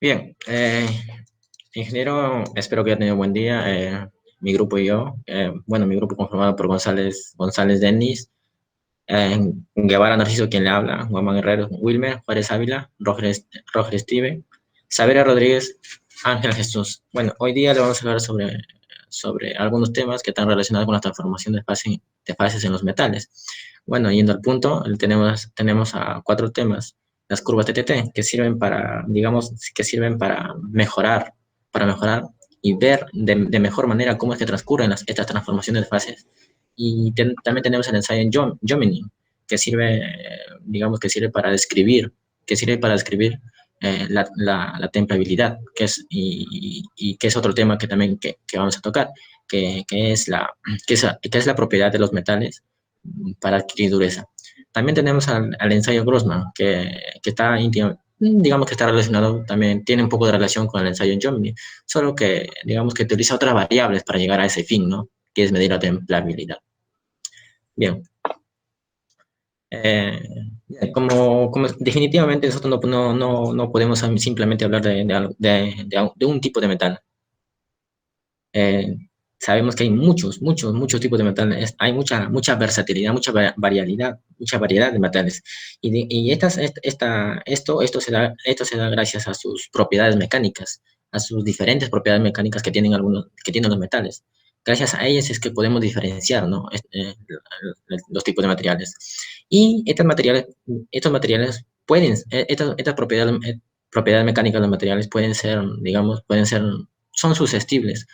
Bien, ingeniero, espero que haya tenido buen día. Mi grupo y yo, bueno, mi grupo conformado por González Denis, Guevara Narciso, quien le habla, Juan Guerrero, Wilmer, Juárez Ávila, Roger Steven, Savera Rodríguez, Ángel Jesús. Bueno, hoy día le vamos a hablar sobre algunos temas que están relacionados con la transformación de fases en los metales. Bueno, yendo al punto, tenemos a cuatro temas. Las curvas TTT, que sirven para, digamos, que sirven para mejorar y ver de mejor manera cómo es que transcurren estas transformaciones de fases. Y también tenemos el ensayo en Gemini, que sirve, digamos, que sirve para describir la templabilidad, y que es otro tema que también que vamos a tocar, que es que es la propiedad de los metales para adquirir dureza. También tenemos al ensayo Grossman, que está íntimo, digamos que está relacionado, también tiene un poco de relación con el ensayo en Gemini, solo que digamos que utiliza otras variables para llegar a ese fin, ¿no? Que es medir la templabilidad. Bien, eh, como definitivamente nosotros no podemos simplemente hablar de un tipo de metal. Eh, Sabemos que hay muchos tipos de metales. Hay mucha versatilidad, mucha variedad de metales. Esto se da gracias a sus propiedades mecánicas, a sus diferentes propiedades mecánicas que tienen los metales. Gracias a ellas es que podemos diferenciar, ¿no? Los tipos de materiales. Y estos materiales propiedades mecánicas de los materiales pueden ser, digamos, son susceptibles,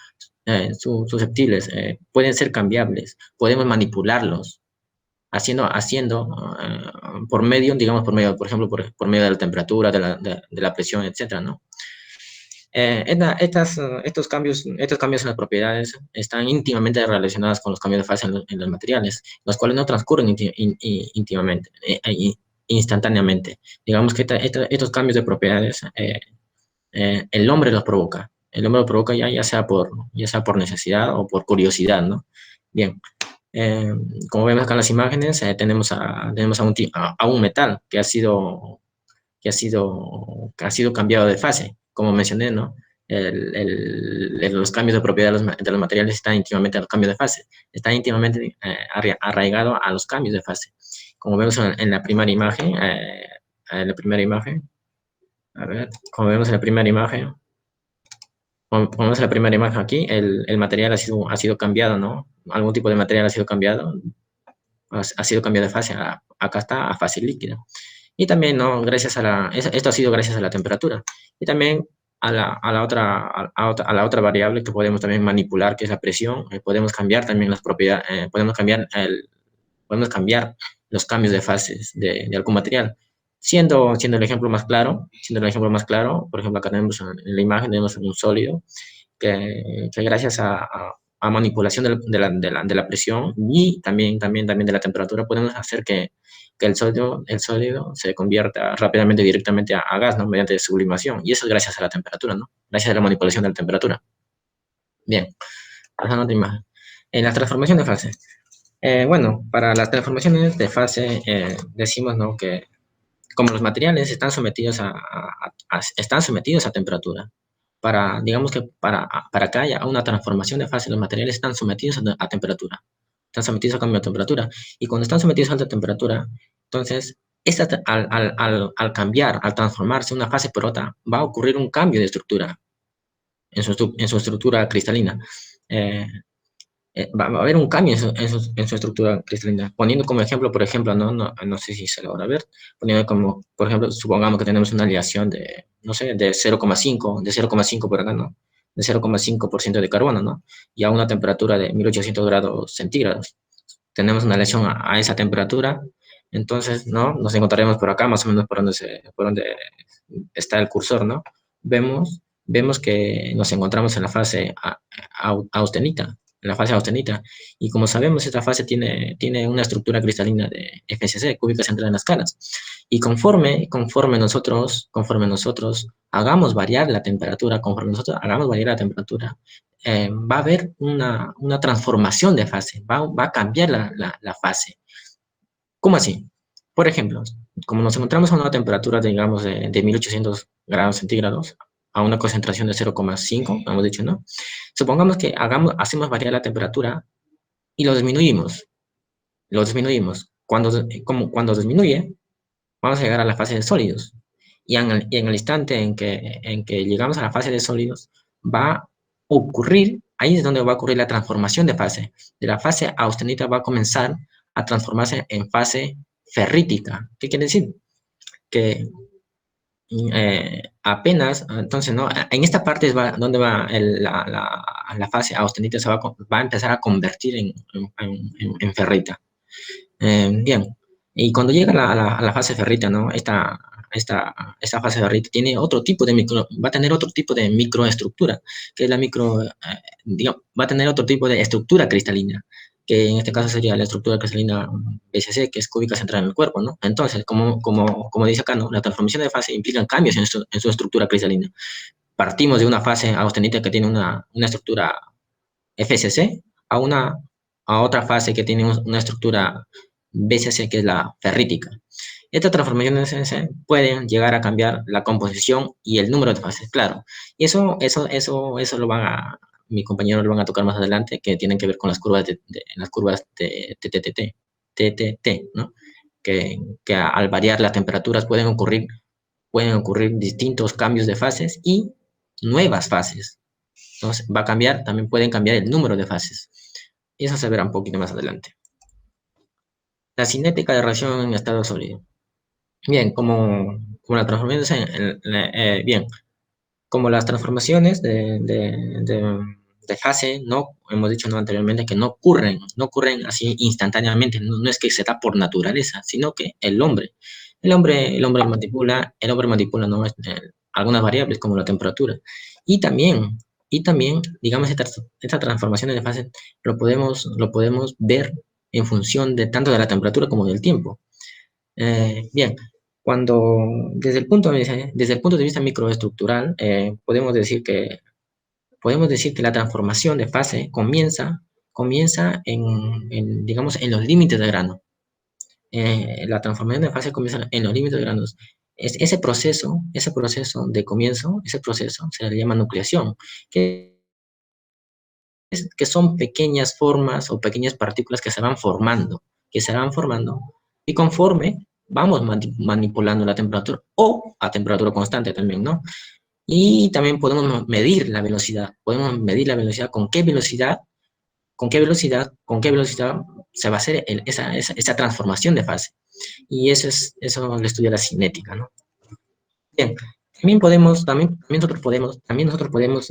pueden ser cambiables, podemos manipularlos, por medio, digamos, por ejemplo, por medio de la temperatura, de la presión, etcétera, ¿no? Estos cambios en las propiedades están íntimamente relacionados con los cambios de fase en los materiales, los cuales no transcurren íntimamente, instantáneamente. Digamos que estos cambios de propiedades, el hombre los provoca. El hombre los provoca ya sea por necesidad o por curiosidad, ¿no? Bien, eh, como vemos acá en las imágenes, tenemos a un metal que ha sido cambiado de fase. Como mencioné, ¿no? Los cambios de propiedad de los materiales están íntimamente a los cambios de fase, está íntimamente arraigado a los cambios de fase. Como vemos en la primera imagen, a ver, como vemos en la primera imagen, como vemos en la primera imagen aquí, el material ha sido cambiado, ¿no? Algún tipo de material ha sido cambiado de fase. Acá está a fase líquida. Y también, ¿no? Esto ha sido gracias a la temperatura. Y también a la otra variable que podemos también manipular, que es la presión. Podemos cambiar también las propiedades, podemos cambiar los cambios de fases de algún material. Siendo el ejemplo más claro, por ejemplo, acá tenemos en la imagen, tenemos un sólido que gracias a manipulación de la presión y también de la temperatura, podemos hacer que el sólido se convierta rápidamente, directamente a gas, ¿no? Mediante sublimación. Y eso es gracias a la temperatura, ¿no? Gracias a la manipulación de la temperatura. Bien, pasando a otra imagen. En la transformación de fase. Bueno, para las transformaciones de fase, decimos, ¿no? Que como los materiales están sometidos a temperatura, digamos que para que haya una transformación de fase, los materiales están sometidos a temperatura, están sometidos a cambio de temperatura. Y cuando están sometidos a alta temperatura, entonces, al transformarse una fase por otra, va a ocurrir un cambio de estructura en su estructura cristalina. Eh, Va a haber un cambio en su estructura cristalina. Poniendo como ejemplo, por ejemplo, no sé si se logra ver, poniendo como, por ejemplo, supongamos que tenemos una aleación de, no sé, de 0,5 por acá, ¿no? De 0,5% de carbono, ¿no? Y a una temperatura de 1800 grados centígrados. Tenemos una aleación a esa temperatura, entonces, ¿no? Nos encontraremos por acá, más o menos por donde está el cursor, ¿no? Vemos que nos encontramos en la fase austenita, en la fase austenita. Y como sabemos, esta fase tiene una estructura cristalina de FCC, cúbica central en las escalas. Y conforme nosotros hagamos variar la temperatura, va a haber una transformación de fase, va a cambiar la fase. ¿Cómo así? Por ejemplo, como nos encontramos a una temperatura, digamos, de 1800 grados centígrados, a una concentración de 0,5, hemos dicho, ¿no? Supongamos que hacemos variar la temperatura y lo disminuimos. Lo disminuimos. Cuando disminuye, vamos a llegar a la fase de sólidos. Y en el instante en que llegamos a la fase de sólidos, va a ocurrir, ahí es donde va a ocurrir la transformación de fase. De la fase austenita va a comenzar a transformarse en fase ferrítica. ¿Qué quiere decir? Que apenas, entonces, ¿no? En esta parte es donde va la fase austenita, va a empezar a convertir en ferrita. Bien, y cuando llega a la fase ferrita, ¿no? Esta fase ferrita tiene otro tipo de va a tener otro tipo de microestructura, que es digamos, va a tener otro tipo de estructura cristalina, que en este caso sería la estructura cristalina BCC, que es cúbica central en el cuerpo, ¿no? Entonces, como dice acá, ¿no? La transformación de fase implica cambios en su estructura cristalina. Partimos de una fase austenita que tiene una estructura FCC a otra fase que tiene una estructura BCC, que es la ferrítica. Estas transformaciones pueden llegar a cambiar la composición y el número de fases, claro. Y eso mi compañero lo van a tocar más adelante, que tienen que ver con las curvas de TTT, ¿no? Que al variar las temperaturas pueden ocurrir distintos cambios de fases y nuevas fases. Entonces, también pueden cambiar el número de fases. Y eso se verá un poquito más adelante. La cinética de reacción en estado sólido. Bien, como la transformación, bien, como las transformaciones de fase, no, hemos dicho no anteriormente que no ocurren así instantáneamente, no es que se da por naturaleza, sino que el hombre manipula, ¿no? Algunas variables como la temperatura. Y también, digamos, esta transformación de fase lo podemos ver en función tanto de la temperatura como del tiempo. Bien, desde el punto de vista microestructural, podemos decir que la transformación de fase comienza digamos, en los límites de grano. La transformación de fase comienza en los límites de granos. Ese proceso de comienzo, ese proceso se le llama nucleación, que son pequeñas formas o pequeñas partículas que se van formando, y conforme vamos manipulando la temperatura o a temperatura constante también, ¿no? Y también podemos medir la velocidad. Podemos medir la velocidad, con qué velocidad se va a hacer esa transformación de fase. Y eso lo estudia la cinética, ¿no? Bien, también nosotros podemos,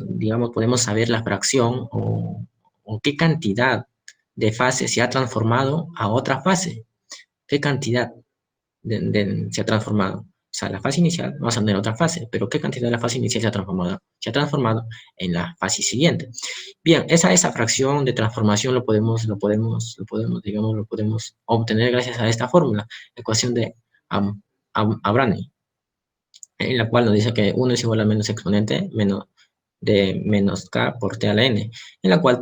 digamos, podemos saber la fracción o qué cantidad de fase se ha transformado a otra fase. ¿Qué cantidad se ha transformado? O sea, la fase inicial, vamos a tener otra fase, pero ¿qué cantidad de la fase inicial se ha transformado? Se ha transformado en la fase siguiente. Bien, esa fracción de transformación lo podemos obtener gracias a esta fórmula, ecuación de Abrani, en la cual nos dice que 1 es igual a menos exponente de menos k por t a la n, en la cual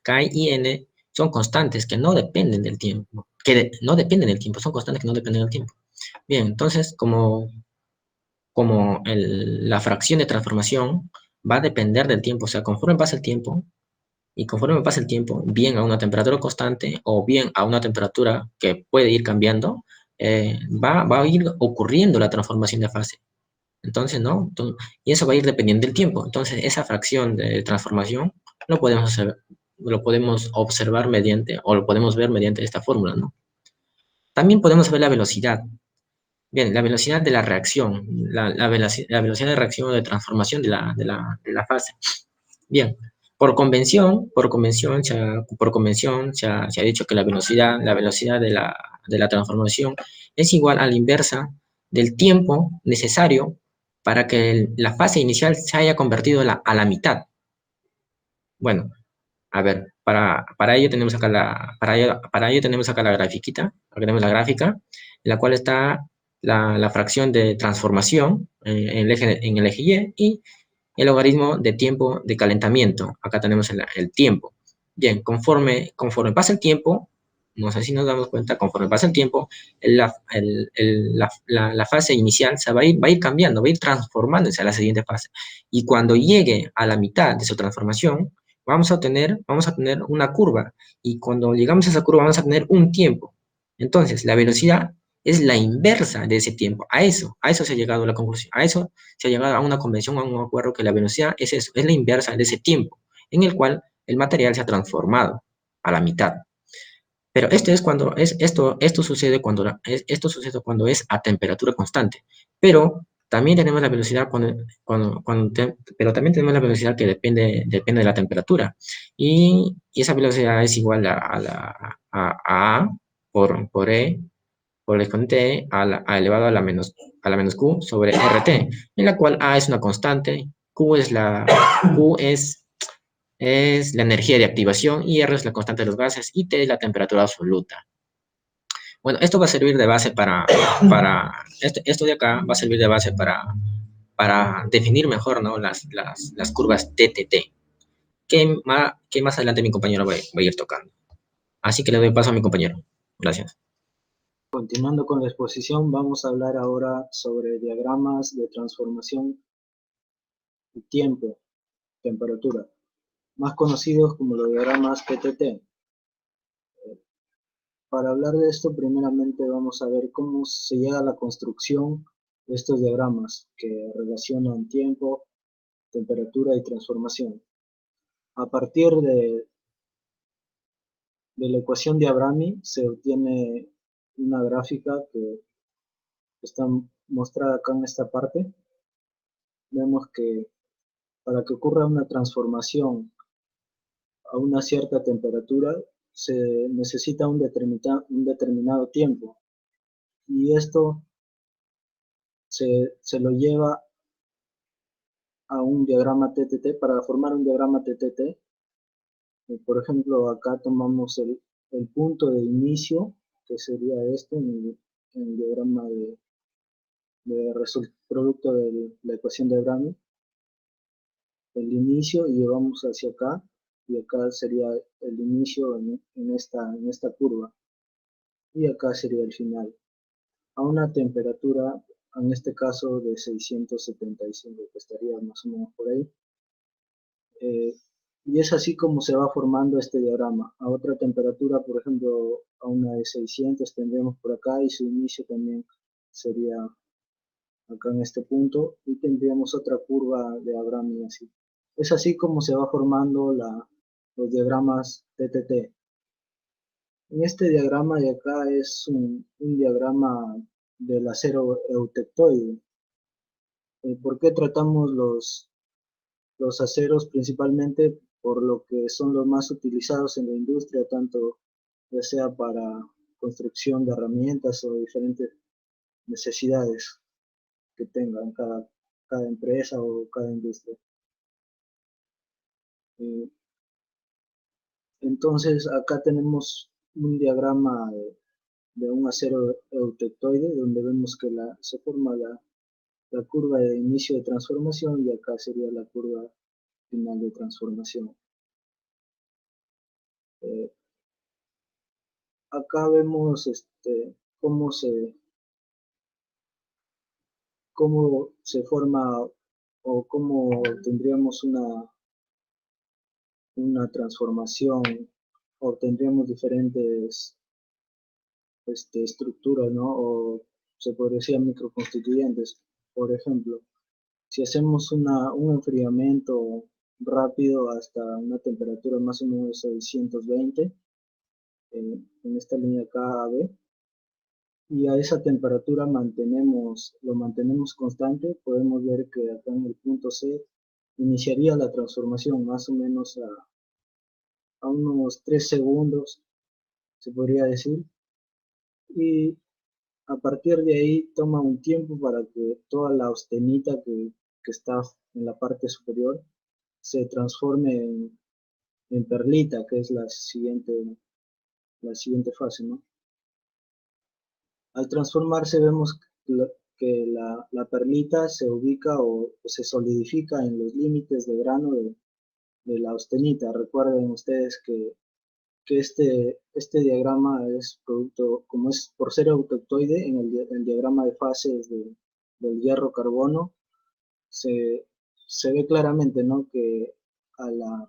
k y n son constantes que no dependen del tiempo, son constantes que no dependen del tiempo. Bien, entonces, como la fracción de transformación va a depender del tiempo, o sea, conforme pasa el tiempo, bien a una temperatura constante o bien a una temperatura que puede ir cambiando, va a ir ocurriendo la transformación de fase. Entonces, ¿no? Y eso va a ir dependiendo del tiempo. Entonces, esa fracción de transformación lo podemos observar o lo podemos ver mediante esta fórmula, ¿no? También podemos ver la velocidad. Bien, la velocidad de la reacción, la velocidad de reacción o de transformación de la fase. Bien, por convención se ha dicho que la velocidad de la transformación es igual a la inversa del tiempo necesario para que la fase inicial se haya convertido a la mitad. Bueno, a ver, para ello tenemos acá la grafiquita, acá tenemos la gráfica, en la cual está la fracción de transformación en el eje Y el logaritmo de tiempo de calentamiento. Acá tenemos el tiempo. Bien, conforme pasa el tiempo, No sé si nos damos cuenta, conforme pasa el tiempo, la fase inicial se va a ir cambiando, va a ir transformándose a la siguiente fase. Y cuando llegue a la mitad de su transformación, vamos a tener una curva. Y cuando llegamos a esa curva, vamos a tener un tiempo. Entonces, la velocidad es la inversa de ese tiempo. A eso se ha llegado a la conclusión. A eso se ha llegado a una convención, a un acuerdo que la velocidad es eso, es la inversa de ese tiempo, en el cual el material se ha transformado a la mitad. Pero esto sucede cuando es a temperatura constante. Pero también tenemos la velocidad pero también tenemos la velocidad que depende de la temperatura. Y esa velocidad es igual a por E, por el exponente E a elevado a la menos Q sobre RT, en la cual A es una constante, Q es la energía de activación y R es la constante de los gases y T es la temperatura absoluta. Bueno, esto va a servir de base esto de acá va a servir de base para definir mejor, ¿no? Las curvas TTT, que más adelante mi compañero va a ir tocando. Así que le doy paso a mi compañero. Gracias. Continuando con la exposición, vamos a hablar ahora sobre diagramas de transformación y tiempo, temperatura, más conocidos como los diagramas TTT. Para hablar de esto, primeramente vamos a ver cómo se llega a la construcción de estos diagramas que relacionan tiempo, temperatura y transformación. A partir de la ecuación de Abrami se obtiene una gráfica que está mostrada acá en esta parte. Vemos que para que ocurra una transformación a una cierta temperatura se necesita un determinado tiempo, y esto se lo lleva a un diagrama TTT. Para formar un diagrama TTT, por ejemplo, acá tomamos el punto de inicio, que sería este en el diagrama de producto de la ecuación de Abrami, el inicio, y llevamos hacia acá, y acá sería el inicio en esta curva, y acá sería el final, a una temperatura, en este caso de 675, que estaría más o menos por ahí. Y es así como se va formando este diagrama. A otra temperatura, por ejemplo, a una de 600 tendremos por acá, y su inicio también sería acá en este punto, y tendríamos otra curva de Abrami así. Es así como se va formando los diagramas TTT. En este diagrama de acá es un diagrama del acero eutectoide. ¿Por qué tratamos los aceros? Principalmente por lo que son los más utilizados en la industria, tanto ya sea para construcción de herramientas o diferentes necesidades que tengan cada empresa o cada industria. Entonces acá tenemos un diagrama de un acero eutectoide, donde vemos que se forma la curva de inicio de transformación, y acá sería la curva final de transformación. Acá vemos cómo se forma, o cómo tendríamos una transformación, o tendríamos diferentes estructuras, ¿no? O se podría decir microconstituyentes. Por ejemplo, si hacemos un enfriamiento rápido hasta una temperatura más o menos 620, en esta línea KB, y a esa temperatura lo mantenemos constante, podemos ver que acá en el punto C iniciaría la transformación más o menos a unos 3 segundos, se podría decir, y a partir de ahí toma un tiempo para que toda la austenita que está en la parte superior se transforme en perlita, que es la siguiente fase, ¿no? Al transformarse vemos que la perlita se ubica o se solidifica en los límites de grano de la austenita. Recuerden ustedes que que este diagrama es producto, como es por ser autectoide, en el diagrama de fases del hierro-carbono, se ve claramente, ¿no?, que a la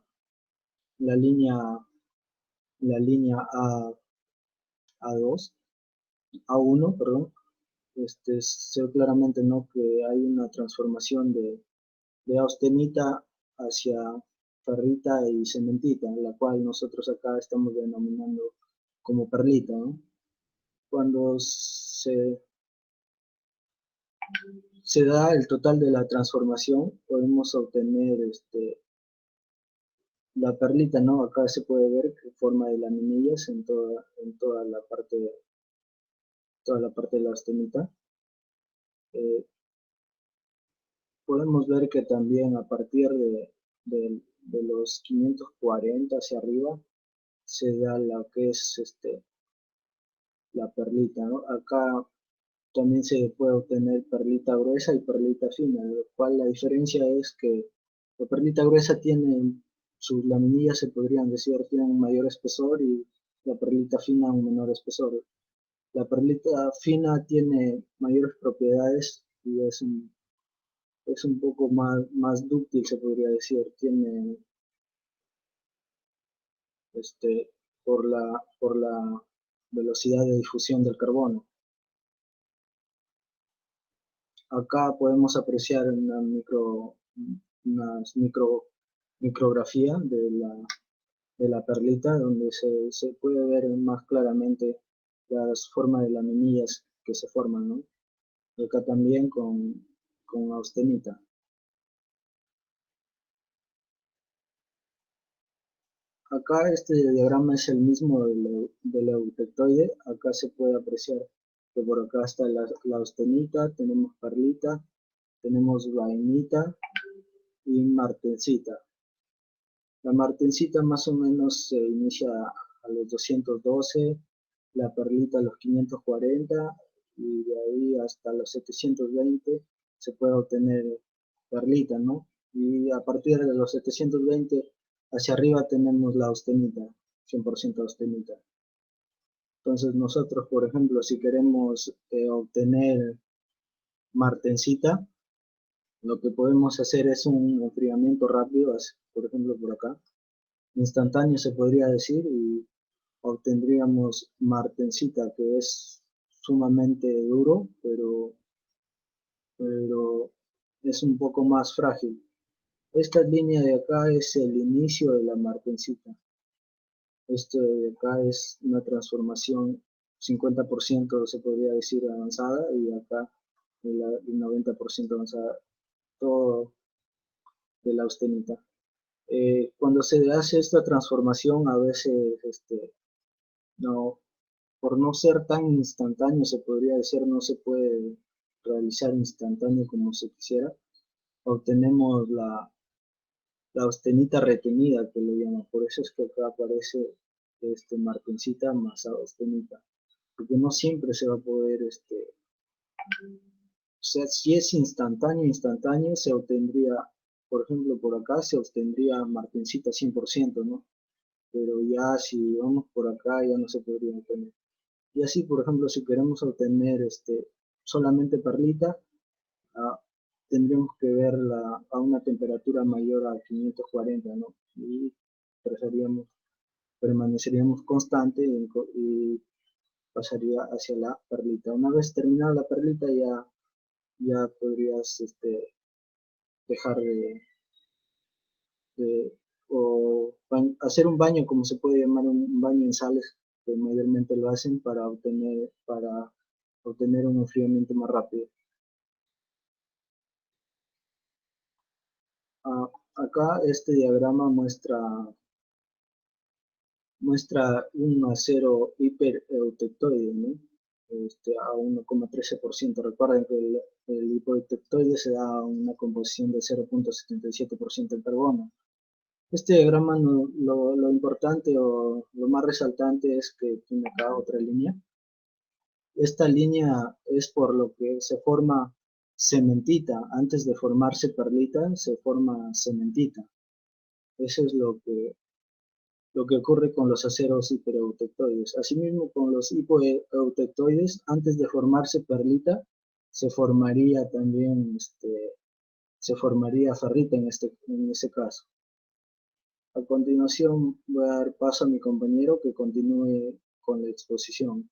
línea, la línea A2, A1, perdón, se ve claramente, ¿no?, que hay una transformación de austenita hacia ferrita y cementita, la cual nosotros acá estamos denominando como perlita, ¿no? Cuando se da el total de la transformación, podemos obtener la perlita, ¿no? Acá se puede ver que forma de laminillas en toda la parte de la austenita. Podemos ver que también a partir de los 540 hacia arriba se da lo que es la perlita, ¿no? Acá también se puede obtener perlita gruesa y perlita fina, lo cual la diferencia es que la perlita gruesa tiene, sus laminillas se podrían decir, tienen un mayor espesor y la perlita fina un menor espesor. La perlita fina tiene mayores propiedades y es un poco más dúctil, se podría decir, tiene por la velocidad de difusión del carbono. Acá podemos apreciar unas micrografía de la perlita, donde se puede ver más claramente las formas de laminillas que se forman, ¿no? Y acá también con austenita. Acá este diagrama es el mismo del eutectoide. Acá se puede apreciar que por acá está la austenita, tenemos perlita, tenemos vainita y martensita. La martensita más o menos se inicia a los 212, la perlita a los 540 y de ahí hasta los 720 se puede obtener perlita, ¿no? Y a partir de los 720 hacia arriba tenemos la austenita, 100% austenita. Entonces nosotros, por ejemplo, si queremos obtener martensita, lo que podemos hacer es un enfriamiento rápido, por ejemplo por acá, instantáneo se podría decir, y obtendríamos martensita, que es sumamente duro, pero es un poco más frágil. Esta línea de acá es el inicio de la martensita. Esto de acá es una transformación 50% se podría decir avanzada, y acá el 90% avanzada, todo de la austenita. Cuando se hace esta transformación, a veces no, por no ser tan instantáneo, se podría decir, no se puede realizar instantáneo como se quisiera. Obtenemos la austenita retenida, que le llaman. Por eso es que acá aparece martensita más austenita, porque no siempre se va a poder, o sea, si es instantáneo, se obtendría, por ejemplo, por acá se obtendría martensita 100%, ¿no? Pero ya si vamos por acá ya no se podría obtener. Y así, por ejemplo, si queremos obtener solamente perlita, ah, tendríamos que verla a una temperatura mayor a 540, ¿no? Y permaneceríamos constante y pasaría hacia la perlita. Una vez terminada la perlita ya podrías dejar de- o hacer un baño, como se puede llamar un baño en sales, que mayormente lo hacen para obtener un enfriamiento más rápido. Ah, acá este diagrama muestra un acero hipereutectoide, ¿no? A 1,13%. Recuerden que el hipoeutectoide se da una composición de 0,77% de carbono. Este diagrama, lo importante o lo más resaltante es que tiene acá otra línea. Esta línea es por lo que se forma cementita. Antes de formarse perlita, se forma cementita. Eso es lo que ocurre con los aceros hipereutectoides. Asimismo, con los hipoeutectoides, antes de formarse perlita, se formaría también, se formaría ferrita en ese caso. A continuación, voy a dar paso a mi compañero que continúe con la exposición.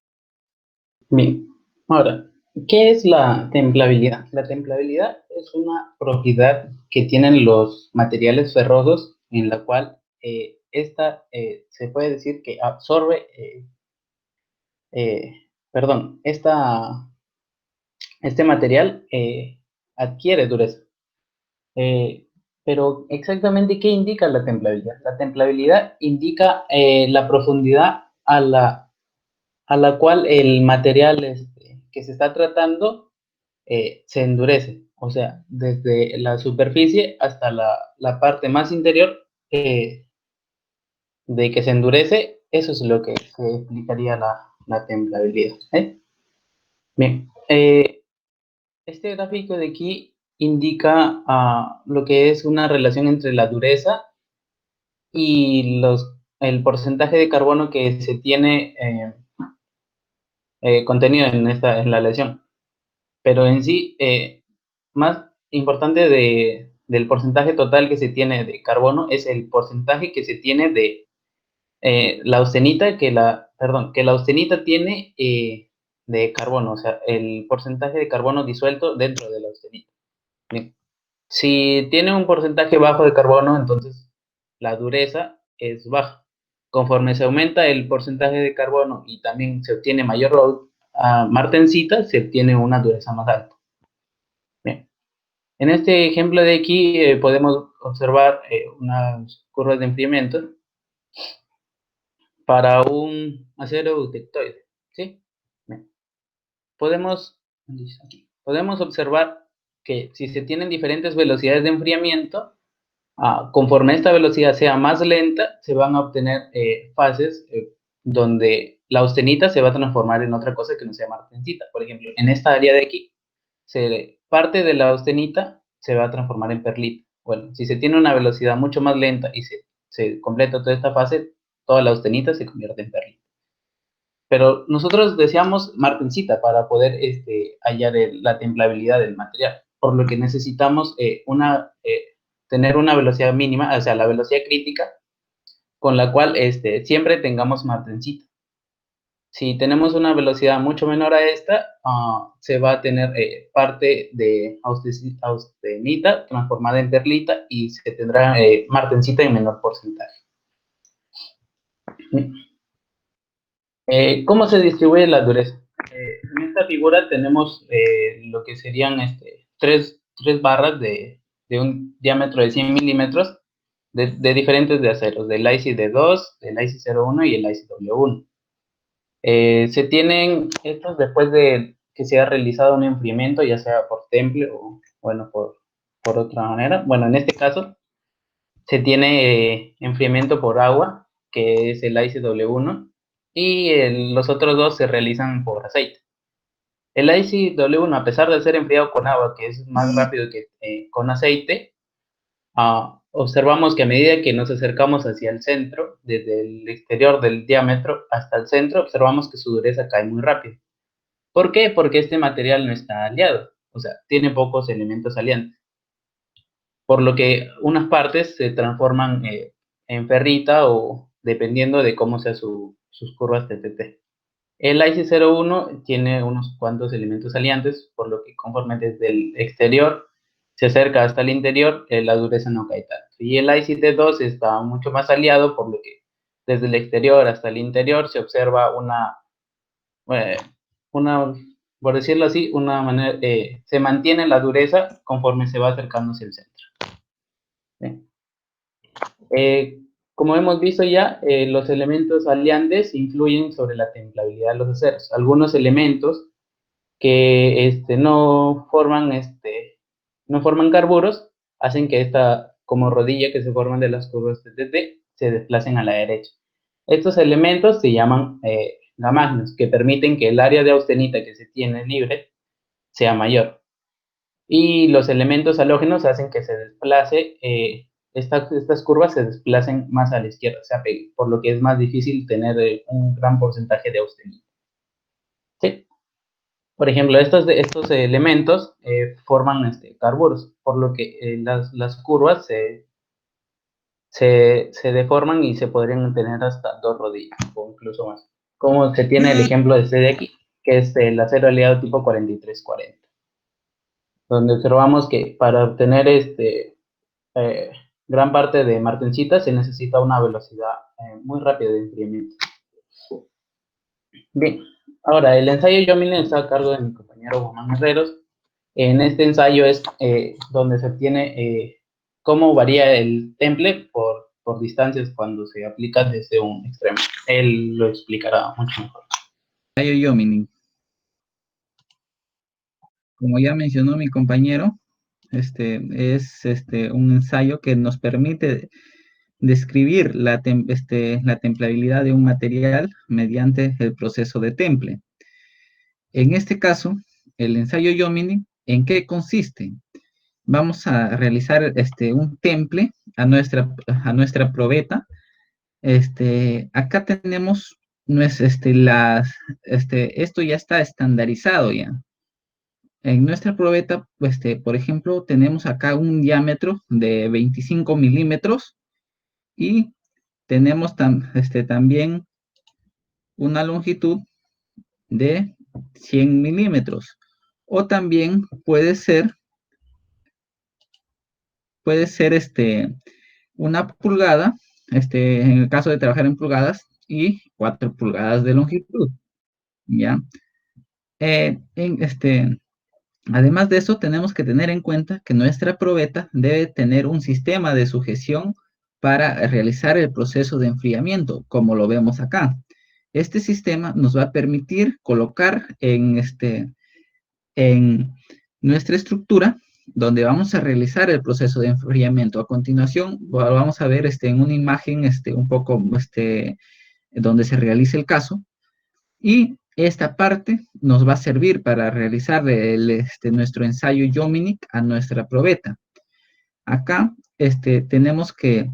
Bien, ahora, ¿qué es la templabilidad? La templabilidad es una propiedad que tienen los materiales ferrosos en la cual esta se puede decir que absorbe, perdón, este material adquiere dureza. Pero exactamente, ¿qué indica la templabilidad? La templabilidad indica la profundidad a la cual el material que se está tratando se endurece. O sea, desde la superficie hasta la parte más interior de que se endurece, eso es lo que se explicaría la templabilidad. Bien, este gráfico de aquí indica lo que es una relación entre la dureza y el porcentaje de carbono que se tiene contenido en la lesión. Pero en sí, más importante del porcentaje total que se tiene de carbono es el porcentaje que se tiene de la austenita que la austenita tiene de carbono, o sea, el porcentaje de carbono disuelto dentro de la austenita. Bien. Si tiene un porcentaje bajo de carbono, entonces la dureza es baja. Conforme se aumenta el porcentaje de carbono y también se obtiene mayor martensita, se obtiene una dureza más alta. Bien. En este ejemplo de aquí podemos observar unas curvas de enfriamiento para un acero eutectoide, ¿sí? Bien. Podemos observar que si se tienen diferentes velocidades de enfriamiento, conforme esta velocidad sea más lenta, se van a obtener fases donde la austenita se va a transformar en otra cosa que no sea martensita. Por ejemplo, en esta área de aquí, parte de la austenita se va a transformar en perlita. Bueno, si se tiene una velocidad mucho más lenta y se completa toda esta fase, toda la austenita se convierte en perlita. Pero nosotros deseamos martensita para poder hallar la templabilidad del material, por lo que necesitamos tener una velocidad mínima, o sea, la velocidad crítica, con la cual siempre tengamos martensita. Si tenemos una velocidad mucho menor a esta, se va a tener parte de austenita transformada en perlita y se tendrá martensita en menor porcentaje. ¿Cómo se distribuye la dureza? En esta figura tenemos lo que serían tres barras de un diámetro de 100 milímetros de diferentes de aceros, del IC-D2, del IC01 y el ICW1. Se tienen estos después de que se ha realizado un enfriamiento, ya sea por temple o, bueno, por otra manera. Bueno, en este caso se tiene enfriamiento por agua, que es el ICW1, y los otros dos se realizan por aceite. El ICW1, a pesar de ser enfriado con agua, que es más rápido que con aceite, observamos que a medida que nos acercamos hacia el centro, desde el exterior del diámetro hasta el centro, observamos que su dureza cae muy rápido. ¿Por qué? Porque este material no está aliado, o sea, tiene pocos elementos aliantes. Por lo que unas partes se transforman en ferrita o dependiendo de cómo sean sus curvas TTT. El IC01 tiene unos cuantos elementos aliantes, por lo que conforme desde el exterior se acerca hasta el interior, la dureza no cae tanto. Y el ICT2 está mucho más aliado, por lo que desde el exterior hasta el interior se observa por decirlo así, una manera, se mantiene la dureza conforme se va acercando hacia el centro. Como hemos visto ya, los elementos aliantes influyen sobre la templabilidad de los aceros. Algunos elementos que no forman carburos hacen que esta como rodilla que se forman de las curvas TTT se desplacen a la derecha. Estos elementos se llaman gamagnos, que permiten que el área de austenita que se tiene libre sea mayor. Y los elementos halógenos hacen que se desplace estas curvas se desplacen más a la izquierda, se apeguen, por lo que es más difícil tener un gran porcentaje de austenito. ¿Sí? Por ejemplo, estos elementos forman carburos, por lo que las curvas se deforman y se podrían tener hasta 2 rodillas o incluso más. Como se tiene el ejemplo de este de aquí, que es el acero aliado tipo 4340, donde observamos que para obtener eh, gran parte de martencita se necesita una velocidad muy rápida de enfriamiento. Bien, ahora el ensayo Jominin está a cargo de mi compañero Juan Herreros. En este ensayo es donde se obtiene cómo varía el temple por distancias cuando se aplica desde un extremo. Él lo explicará mucho mejor. Ensayo Jominin. Como ya mencionó mi compañero, es un ensayo que nos permite describir la templabilidad de un material mediante el proceso de temple. En este caso, el ensayo Jominin, ¿en qué consiste? Vamos a realizar un temple a nuestra probeta. Acá tenemos, esto ya está estandarizado ya. En nuestra probeta, por ejemplo, tenemos acá un diámetro de 25 milímetros y tenemos también una longitud de 100 milímetros. O también puede ser una pulgada, en el caso de trabajar en pulgadas, y 4 pulgadas de longitud, ¿ya? Además de eso, tenemos que tener en cuenta que nuestra probeta debe tener un sistema de sujeción para realizar el proceso de enfriamiento, como lo vemos acá. Este sistema nos va a permitir colocar en nuestra estructura, donde vamos a realizar el proceso de enfriamiento. A continuación, vamos a ver en una imagen un poco donde se realiza el caso. Y esta parte nos va a servir para realizar nuestro ensayo Jominin a nuestra probeta. Acá tenemos que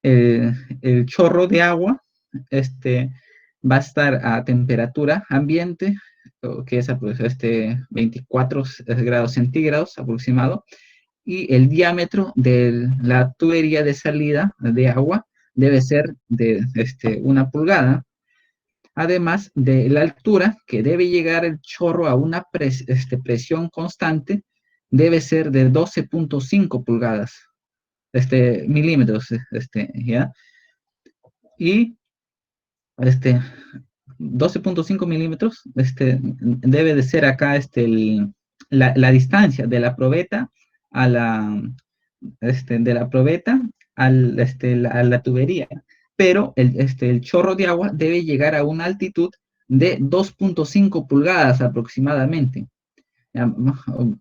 el chorro de agua va a estar a temperatura ambiente, que es 24 grados centígrados aproximado, y el diámetro de la tubería de salida de agua debe ser de 1 pulgada, además de la altura que debe llegar el chorro a una presión constante, debe ser de 12.5 pulgadas, milímetros, ¿ya? Y 12.5 milímetros, debe de ser acá la distancia de la probeta a a la tubería. Pero el chorro de agua debe llegar a una altitud de 2.5 pulgadas aproximadamente.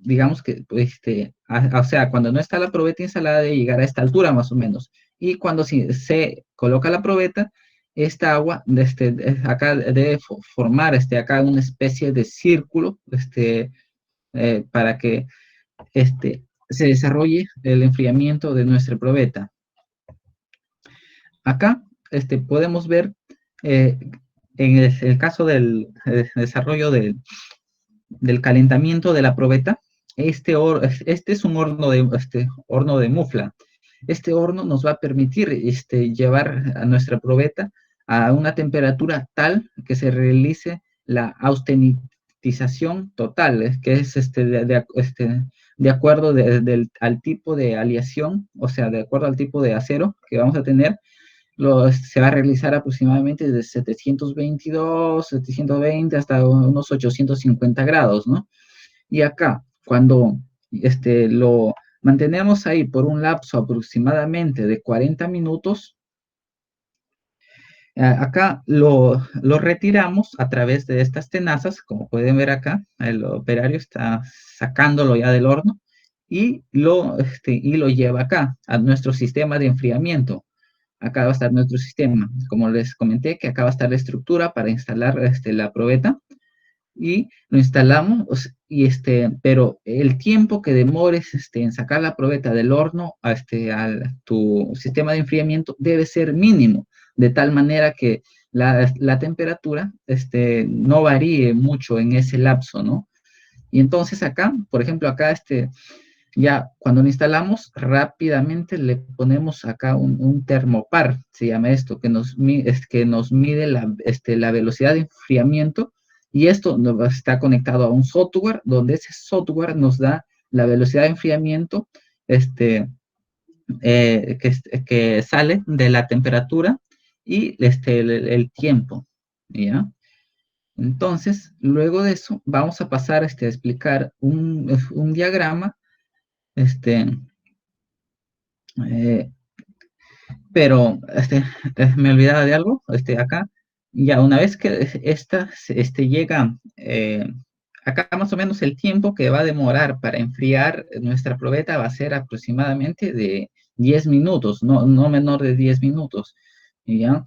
Digamos que, o sea, cuando no está la probeta instalada debe llegar a esta altura más o menos. Y cuando se coloca la probeta, esta agua acá debe formar acá una especie de círculo para que se desarrolle el enfriamiento de nuestra probeta. Acá podemos ver en el caso del desarrollo del calentamiento de la probeta, este es un horno de mufla. Este horno nos va a permitir llevar a nuestra probeta a una temperatura tal que se realice la austenitización total, que es de acuerdo al tipo de aleación, o sea, de acuerdo al tipo de acero que vamos a tener, se va a realizar aproximadamente de 722, 720 hasta unos 850 grados, ¿no? Y acá, cuando lo mantenemos ahí por un lapso aproximadamente de 40 minutos, acá lo retiramos a través de estas tenazas, como pueden ver acá, el operario está sacándolo ya del horno y lo lleva acá, a nuestro sistema de enfriamiento. Acá va a estar nuestro sistema. Como les comenté, que acá va a estar la estructura para instalar la probeta. y lo instalamos, pero el tiempo que demores en sacar la probeta del horno a tu sistema de enfriamiento debe ser mínimo, de tal manera que la temperatura no varíe mucho en ese lapso, ¿no? Y entonces acá, por ejemplo, acá ya cuando lo instalamos, rápidamente le ponemos acá un termopar, se llama esto, que nos mide la velocidad de enfriamiento, y esto está conectado a un software, donde ese software nos da la velocidad de enfriamiento que sale de la temperatura y el tiempo, ¿ya? Entonces, luego de eso, vamos a pasar a explicar un diagrama, este, eh, pero me olvidaba de algo, acá, ya una vez que esta llega, acá más o menos el tiempo que va a demorar para enfriar nuestra probeta va a ser aproximadamente de 10 minutos, no menor de 10 minutos, ¿ya?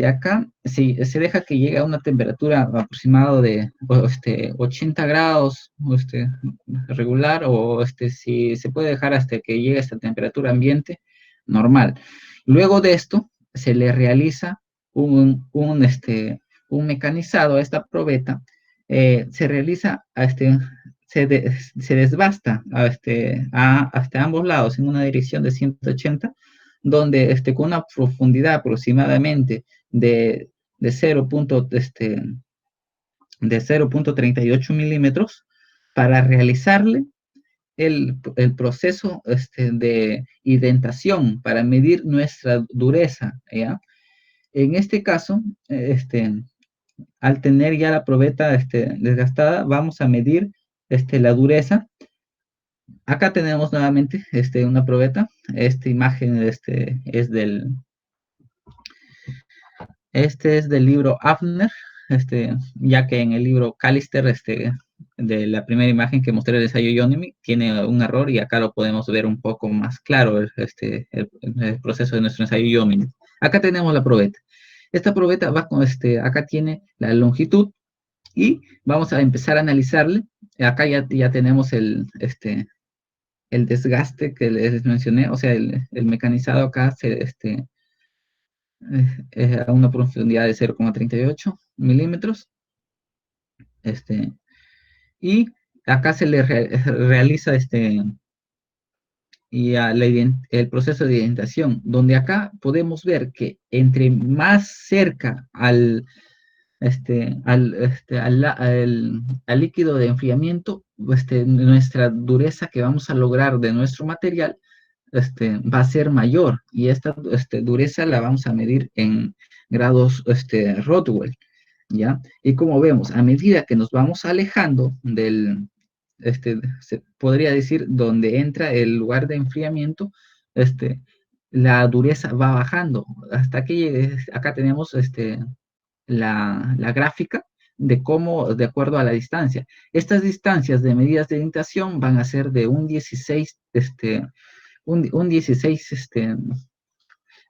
Acá se deja que llegue a una temperatura aproximada de 80 grados regular, o si se puede dejar hasta que llegue a esta temperatura ambiente normal. Luego de esto se le realiza un mecanizado a esta probeta, se realiza se desbasta hasta ambos lados en una dirección de 180, donde con una profundidad aproximadamente de 0.38 milímetros, para realizarle el proceso de indentación, para medir nuestra dureza, ¿ya? En este caso, al tener ya la probeta desgastada, vamos a medir la dureza. Acá tenemos nuevamente una probeta. Esta imagen es del libro Hafner, ya que en el libro Callister, de la primera imagen que mostré del ensayo Iónimi, tiene un error, y acá lo podemos ver un poco más claro, el proceso de nuestro ensayo Iónimi. Acá tenemos la probeta. Esta probeta va con acá tiene la longitud, y vamos a empezar a analizarle. Acá ya tenemos el desgaste que les mencioné, o sea, el mecanizado acá a una profundidad de 0,38 milímetros. Y acá se le realiza el proceso de indentación, donde acá podemos ver que entre más cerca al líquido de enfriamiento, nuestra dureza que vamos a lograr de nuestro material va a ser mayor, y esta dureza la vamos a medir en grados Rotwell, ¿ya? Y como vemos, a medida que nos vamos alejando se podría decir, donde entra el lugar de enfriamiento, la dureza va bajando, hasta que acá tenemos la gráfica de cómo, de acuerdo a la distancia. Estas distancias de medidas de indentación van a ser de un 16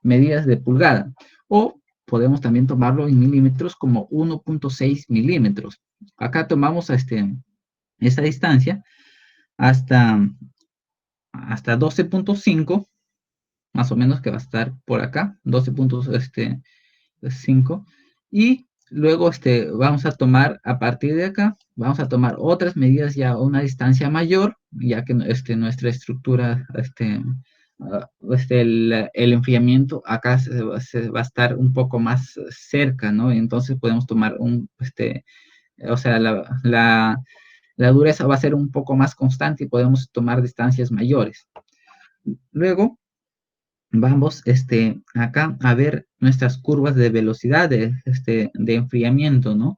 medidas de pulgada, o podemos también tomarlo en milímetros como 1.6 milímetros. Acá tomamos esta distancia hasta 12.5, más o menos, que va a estar por acá, 12.5, y luego vamos a tomar, a partir de acá, vamos a tomar otras medidas ya a una distancia mayor, ya que nuestra estructura, el enfriamiento acá se va a estar un poco más cerca, ¿no? Entonces podemos tomar o sea, la dureza va a ser un poco más constante, y podemos tomar distancias mayores. Luego vamos acá a ver nuestras curvas de velocidad de enfriamiento, ¿no?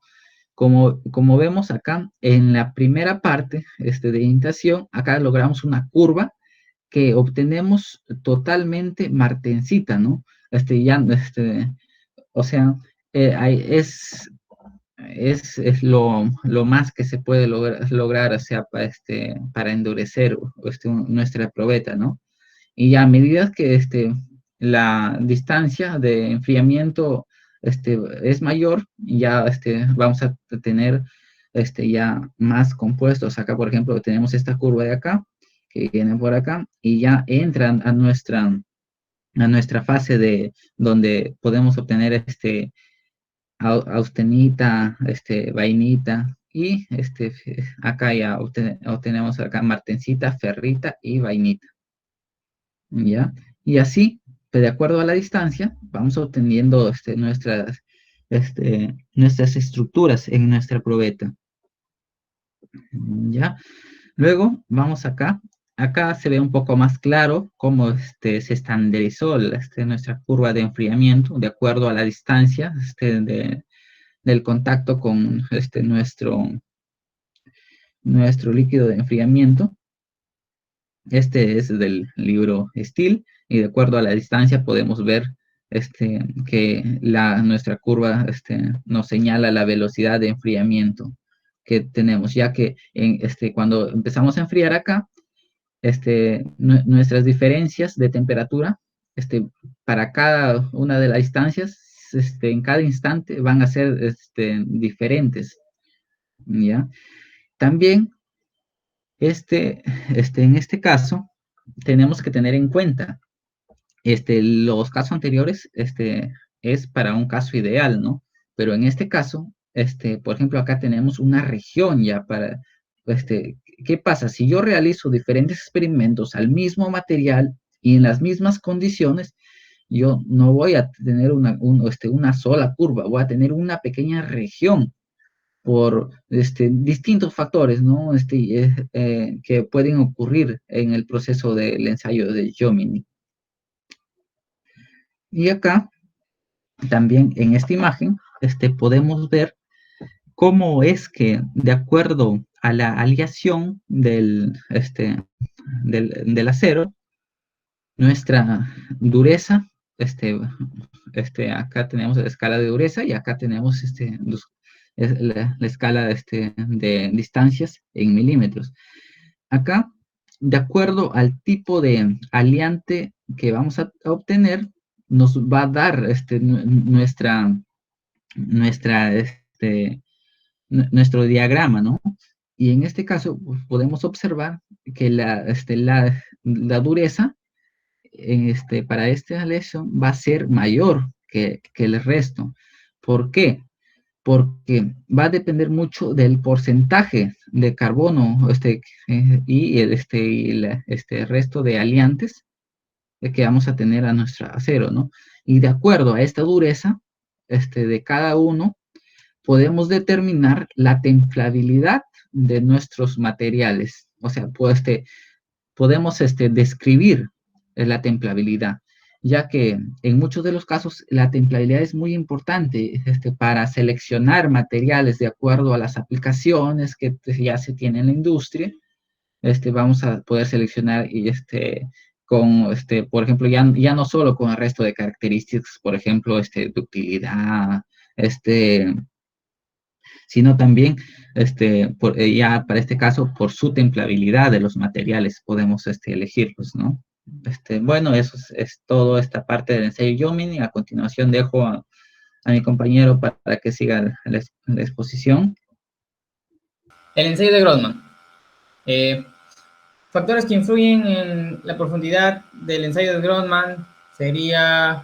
Como vemos acá, en la primera parte de indentación, acá logramos una curva que obtenemos totalmente martensita, ¿no? O sea, es lo más que se puede lograr, o sea, para endurecer nuestra probeta, ¿no? Y ya a medida que la distancia de enfriamiento es mayor, ya vamos a tener ya más compuestos. Acá, por ejemplo, tenemos esta curva de acá, que viene por acá, y ya entran a nuestra fase de donde podemos obtener austenita, vainita, y acá ya obtenemos acá martensita, ferrita y vainita, ¿ya? Y así, pues, de acuerdo a la distancia, vamos obteniendo nuestras estructuras en nuestra probeta, ¿ya? Luego, vamos acá. Acá se ve un poco más claro cómo se estandarizó nuestra curva de enfriamiento de acuerdo a la distancia del contacto con nuestro líquido de enfriamiento. Este es del libro Steele, y de acuerdo a la distancia podemos ver que nuestra curva nos señala la velocidad de enfriamiento que tenemos, ya que cuando empezamos a enfriar acá, nuestras diferencias de temperatura para cada una de las distancias, en cada instante van a ser diferentes, ¿ya? También, en este caso, tenemos que tener en cuenta, los casos anteriores, es para un caso ideal, ¿no? Pero en este caso, por ejemplo, acá tenemos una región ya para, ¿qué pasa? Si yo realizo diferentes experimentos al mismo material y en las mismas condiciones, yo no voy a tener una sola curva, voy a tener una pequeña región por distintos factores, ¿no? Que pueden ocurrir en el proceso del ensayo de Jomini. Y acá, también en esta imagen, podemos ver cómo es que, de acuerdo a la aleación del acero, nuestra dureza, acá tenemos la escala de dureza y acá tenemos la escala de distancias en milímetros. Acá, de acuerdo al tipo de aliante que vamos a obtener, nos va a dar nuestro diagrama, ¿no? Y en este caso, pues, podemos observar que la dureza para esta aleación va a ser mayor que el resto. ¿Por qué? Porque va a depender mucho del porcentaje de carbono y el resto de aliantes que vamos a tener a nuestro acero, ¿no? Y de acuerdo a esta dureza de cada uno, podemos determinar la templabilidad de nuestros materiales. O sea, pues, podemos describir la templabilidad, ya que en muchos de los casos la templabilidad es muy importante para seleccionar materiales de acuerdo a las aplicaciones que ya se tienen en la industria. Vamos a poder seleccionar y por ejemplo, ya no solo con el resto de características, por ejemplo, ductilidad, sino también, ya para este caso, por su templabilidad de los materiales podemos elegirlos, ¿no? Bueno, eso es todo esta parte del ensayo Jomini. A continuación dejo a mi compañero para que siga la exposición. El ensayo de Grossman. Factores que influyen en la profundidad del ensayo de Grossman sería,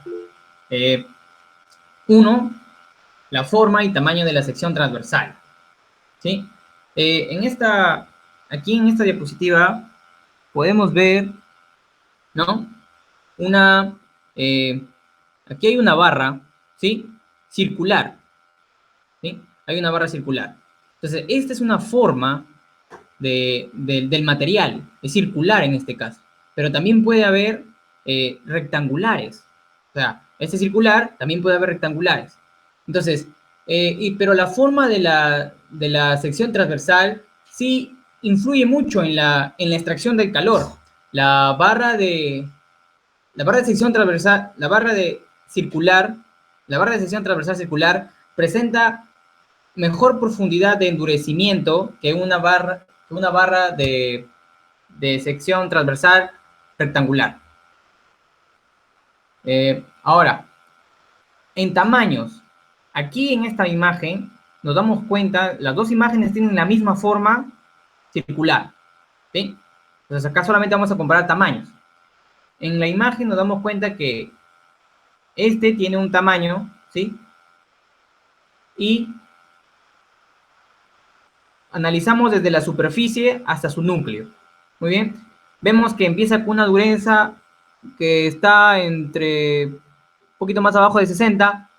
1, la forma y tamaño de la sección transversal, ¿sí? Aquí en esta diapositiva podemos ver, ¿no? Aquí hay una barra, ¿sí? Circular, ¿sí? Hay una barra circular. Entonces, esta es una forma del material, es circular en este caso, pero también puede haber rectangulares. O sea, este circular también puede haber rectangulares. Entonces, pero la forma de la sección transversal sí influye mucho en la extracción del calor. La barra de sección transversal, la barra de sección transversal circular presenta mejor profundidad de endurecimiento que una barra de sección transversal rectangular. Ahora, en tamaños, aquí en esta imagen nos damos cuenta, las dos imágenes tienen la misma forma circular, ¿sí? Entonces acá solamente vamos a comparar tamaños. En la imagen nos damos cuenta que este tiene un tamaño, ¿sí? Y analizamos desde la superficie hasta su núcleo. Muy bien. Vemos que empieza con una dureza que está entre un poquito más abajo de 60,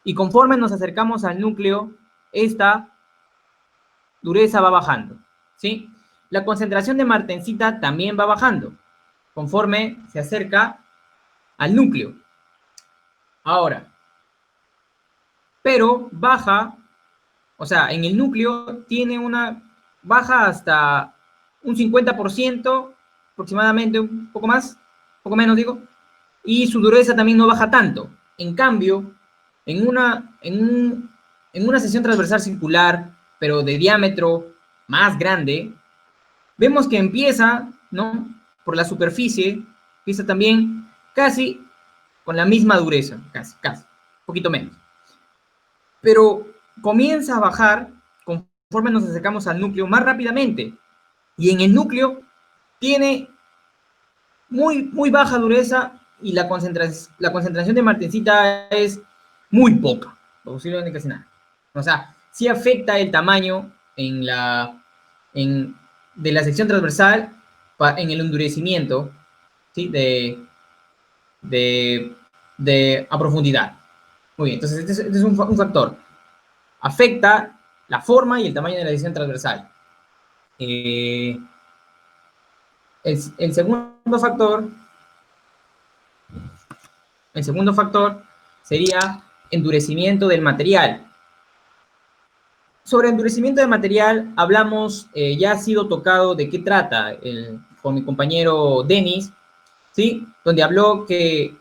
y conforme nos acercamos al núcleo, esta dureza va bajando, ¿sí? La concentración de martensita también va bajando conforme se acerca al núcleo. Ahora, pero baja, o sea, en el núcleo tiene una, baja hasta un 50% aproximadamente, un poco más, un poco menos digo, y su dureza también no baja tanto. En cambio, en una sección transversal circular, pero de diámetro más grande, vemos que empieza, ¿no? Por la superficie, empieza también casi con la misma dureza, casi, un poquito menos. Pero comienza a bajar conforme nos acercamos al núcleo más rápidamente. Y en el núcleo tiene muy baja dureza y la concentración de martensita es muy poca, posiblemente casi nada. O sea, sí afecta el tamaño de la sección transversal en el endurecimiento, ¿sí? A profundidad. Muy bien, entonces este es un factor. Afecta la forma y el tamaño de la sección transversal. El segundo factor sería endurecimiento del material. Sobre endurecimiento del material hablamos, ya ha sido tocado de qué trata con mi compañero Denis, ¿sí? Donde habló que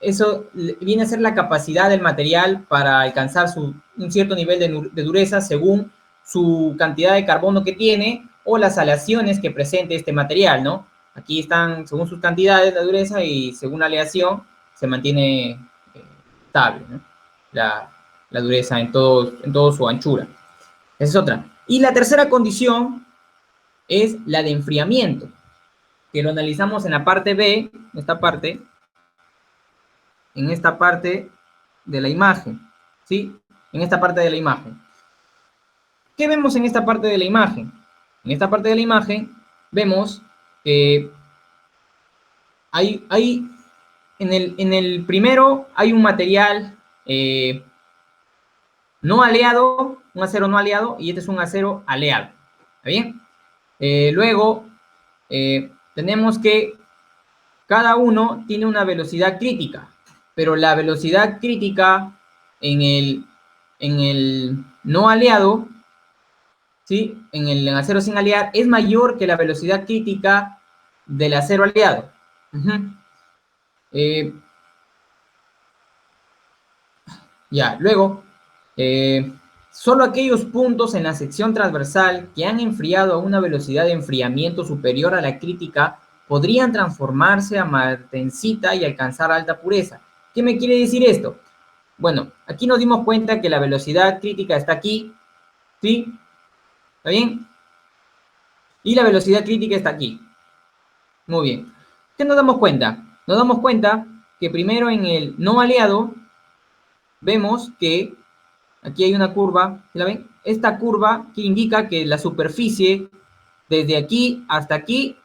eso viene a ser la capacidad del material para alcanzar un cierto nivel de dureza según su cantidad de carbono que tiene o las aleaciones que presente este material, ¿no? Aquí están según sus cantidades de dureza y según la aleación se mantiene estable, ¿no? La dureza en todo su anchura. Esa es otra. Y la tercera condición es la de enfriamiento, que lo analizamos en la parte B, en esta parte de la imagen, ¿sí? En esta parte de la imagen. ¿Qué vemos en esta parte de la imagen? En esta parte de la imagen vemos que en el primero hay un material no aleado, un acero no aleado, y este es un acero aleado. ¿Está bien? Luego, tenemos que cada uno tiene una velocidad crítica, pero la velocidad crítica en el no aleado, ¿sí? En el acero sin alear, es mayor que la velocidad crítica del acero aleado. Ya, luego, solo aquellos puntos en la sección transversal que han enfriado a una velocidad de enfriamiento superior a la crítica podrían transformarse a martensita y alcanzar alta pureza. ¿Qué me quiere decir esto? Bueno, aquí nos dimos cuenta que la velocidad crítica está aquí, ¿sí? ¿Está bien? Y la velocidad crítica está aquí. Muy bien. ¿Qué nos damos cuenta? Nos damos cuenta que primero en el no aleado vemos que aquí hay una curva, ¿la ven? Esta curva que indica que la superficie, desde aquí hasta aquí,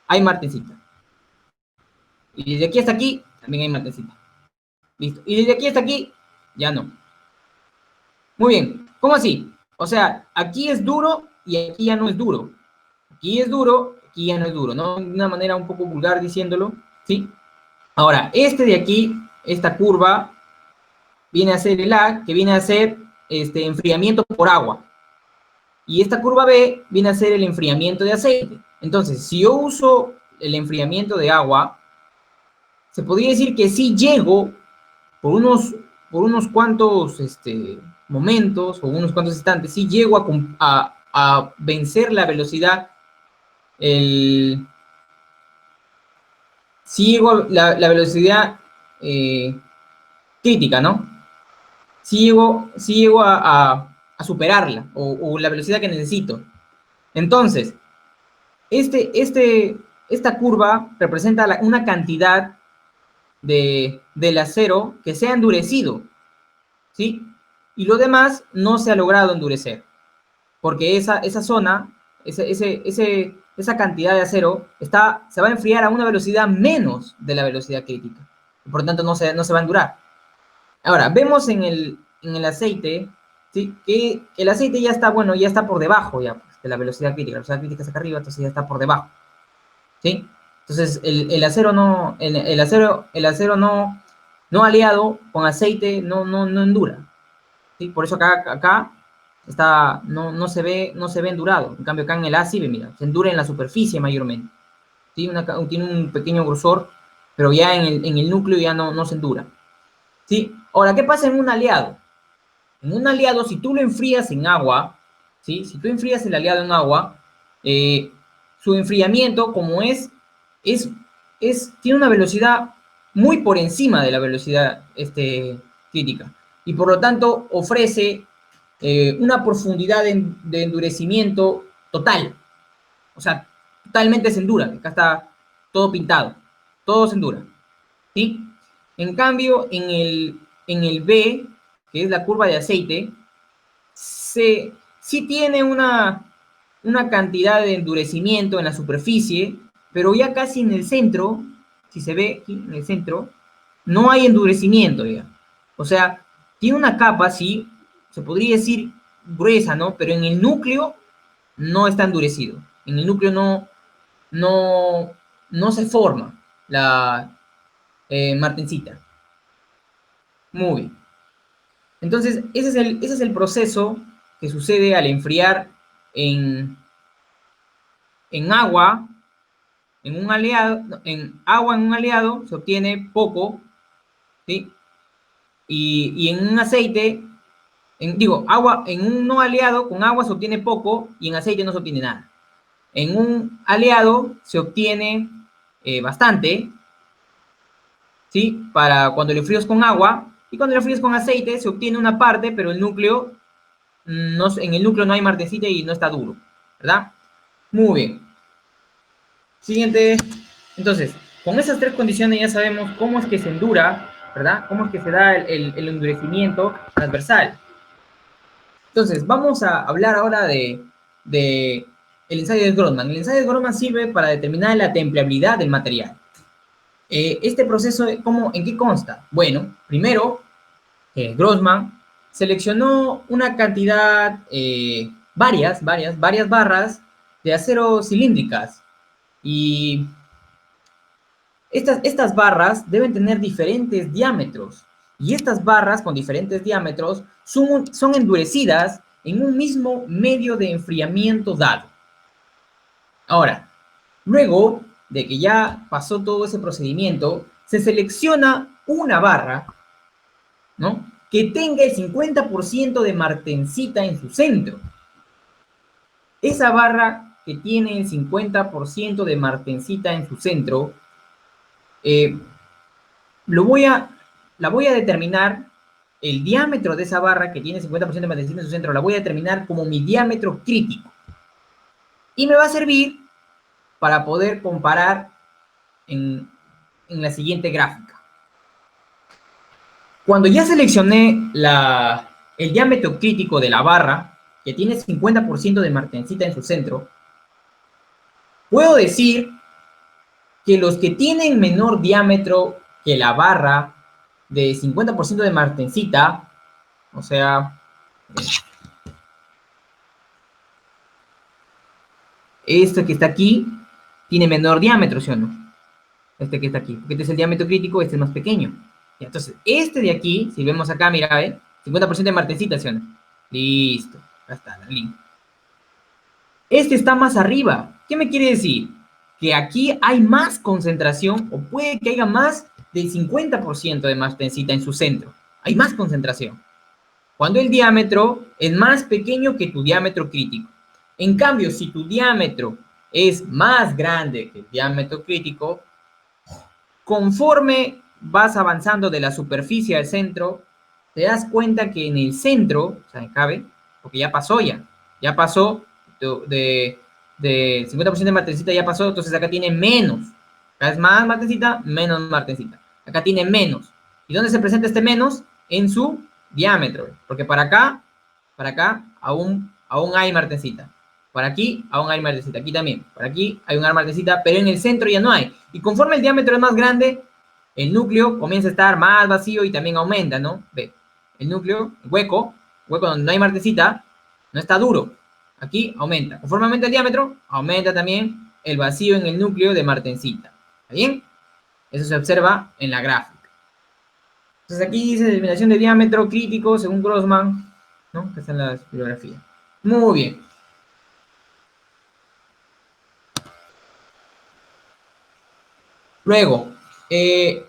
hay martensita. Y desde aquí hasta aquí, también hay martensita. Listo. Y desde aquí hasta aquí, ya no. Muy bien. ¿Cómo así? O sea, aquí es duro y aquí ya no es duro. Aquí es duro, aquí ya no es duro, ¿no? De una manera un poco vulgar diciéndolo, ¿sí? Ahora, este de aquí, esta curva, viene a ser el A, que viene a ser enfriamiento por agua. Y esta curva B viene a ser el enfriamiento de aceite. Entonces, si yo uso el enfriamiento de agua, se podría decir que sí llego por unos cuantos momentos o unos cuantos instantes, sí llego a vencer la velocidad, sí llego a la velocidad crítica, ¿no? Sí llego superarla, o la velocidad que necesito. Entonces, esta curva representa una cantidad del acero que se ha endurecido, ¿sí? Y lo demás no se ha logrado endurecer, porque esa zona, esa cantidad de acero se va a enfriar a una velocidad menos de la velocidad crítica. Por lo tanto, no se va a endurar. Ahora, vemos en el aceite, ¿sí? Que el aceite ya está, bueno, ya está por debajo ya, pues, de la velocidad crítica. La velocidad crítica está acá arriba, entonces ya está por debajo, ¿sí? Entonces, el acero no aliado con aceite no endura, ¿sí? Por eso acá está, no se ve endurado. En cambio, acá en el A sí, mira, se endura en la superficie mayormente, ¿sí? Tiene un pequeño grosor, pero ya en el núcleo ya no se endura, ¿sí? Ahora, ¿qué pasa en un aliado? En un aliado, si tú lo enfrías en agua, ¿sí? Si tú enfrías el aliado en agua, su enfriamiento, como tiene una velocidad muy por encima de la velocidad crítica. Y por lo tanto, ofrece una profundidad de endurecimiento total. O sea, totalmente se endura. Acá está todo pintado. Todo se endura, ¿sí? En cambio, en el B, que es la curva de aceite, sí tiene una cantidad de endurecimiento en la superficie, pero ya casi en el centro, si se ve aquí en el centro, no hay endurecimiento ya. O sea, tiene una capa, sí, se podría decir gruesa, ¿no? Pero en el núcleo no está endurecido. En el núcleo no se forma la martensita. Muy bien. Entonces, ese es el proceso que sucede al enfriar en agua, en un aliado, se obtiene poco, ¿sí? Y en un aceite, agua, en un no aliado, con agua se obtiene poco y en aceite no se obtiene nada. En un aliado se obtiene bastante, ¿sí? Para cuando lo fríes con agua, y cuando lo fríes con aceite se obtiene una parte, pero el núcleo, en el núcleo no hay martensita y no está duro, ¿verdad? Muy bien. Siguiente. Entonces, con esas tres condiciones ya sabemos cómo es que se endura, ¿verdad? Cómo es que se da el endurecimiento transversal. Entonces, vamos a hablar ahora de el ensayo de Grossman. El ensayo de Grossman sirve para determinar la templeabilidad del material. Este proceso, ¿en qué consta? Bueno, primero, Grossman seleccionó una cantidad, varias barras de acero cilíndricas, y estas barras deben tener diferentes diámetros, y estas barras con diferentes diámetros son endurecidas en un mismo medio de enfriamiento dado. Ahora, luego de que ya pasó todo ese procedimiento, se selecciona una barra, ¿no?, que tenga el 50% de martensita en su centro. Esa barra que tiene el 50% de martensita en su centro, la voy a determinar, el diámetro de esa barra que tiene 50% de martensita en su centro, la voy a determinar como mi diámetro crítico. Y me va a servir para poder comparar en la siguiente gráfica. Cuando ya seleccioné el diámetro crítico de la barra, que tiene 50% de martensita en su centro, puedo decir que los que tienen menor diámetro que la barra de 50% de martensita, o sea, este que está aquí, tiene menor diámetro, ¿sí o no? Este que está aquí, porque este es el diámetro crítico, este es más pequeño. Y entonces, este de aquí, si vemos acá, mira, 50% de martensita, ¿sí o no? Listo, acá está la línea. Este está más arriba. ¿Qué me quiere decir? Que aquí hay más concentración, o puede que haya más del 50% de martensita en su centro. Hay más concentración, cuando el diámetro es más pequeño que tu diámetro crítico. En cambio, si tu diámetro es más grande que el diámetro crítico, conforme vas avanzando de la superficie al centro, te das cuenta que en el centro, o sea, acá, porque ya pasó ya pasó de 50% de martensita ya pasó, entonces acá tiene menos. Acá es más martensita, menos martensita. Acá tiene menos. ¿Y dónde se presenta este menos? En su diámetro, porque para acá aún hay martensita. Para aquí aún hay martensita, aquí también. Para aquí hay una martensita, pero en el centro ya no hay. Y conforme el diámetro es más grande, el núcleo comienza a estar más vacío y también aumenta, ¿no? Ve, el núcleo, el hueco donde no hay martensita, no está duro. Aquí aumenta. Conforme aumenta el diámetro, aumenta también el vacío en el núcleo de martensita. ¿Está bien? Eso se observa en la gráfica. Entonces aquí dice determinación de diámetro crítico según Grossman, ¿no? Que está en la bibliografía. Muy bien. Luego,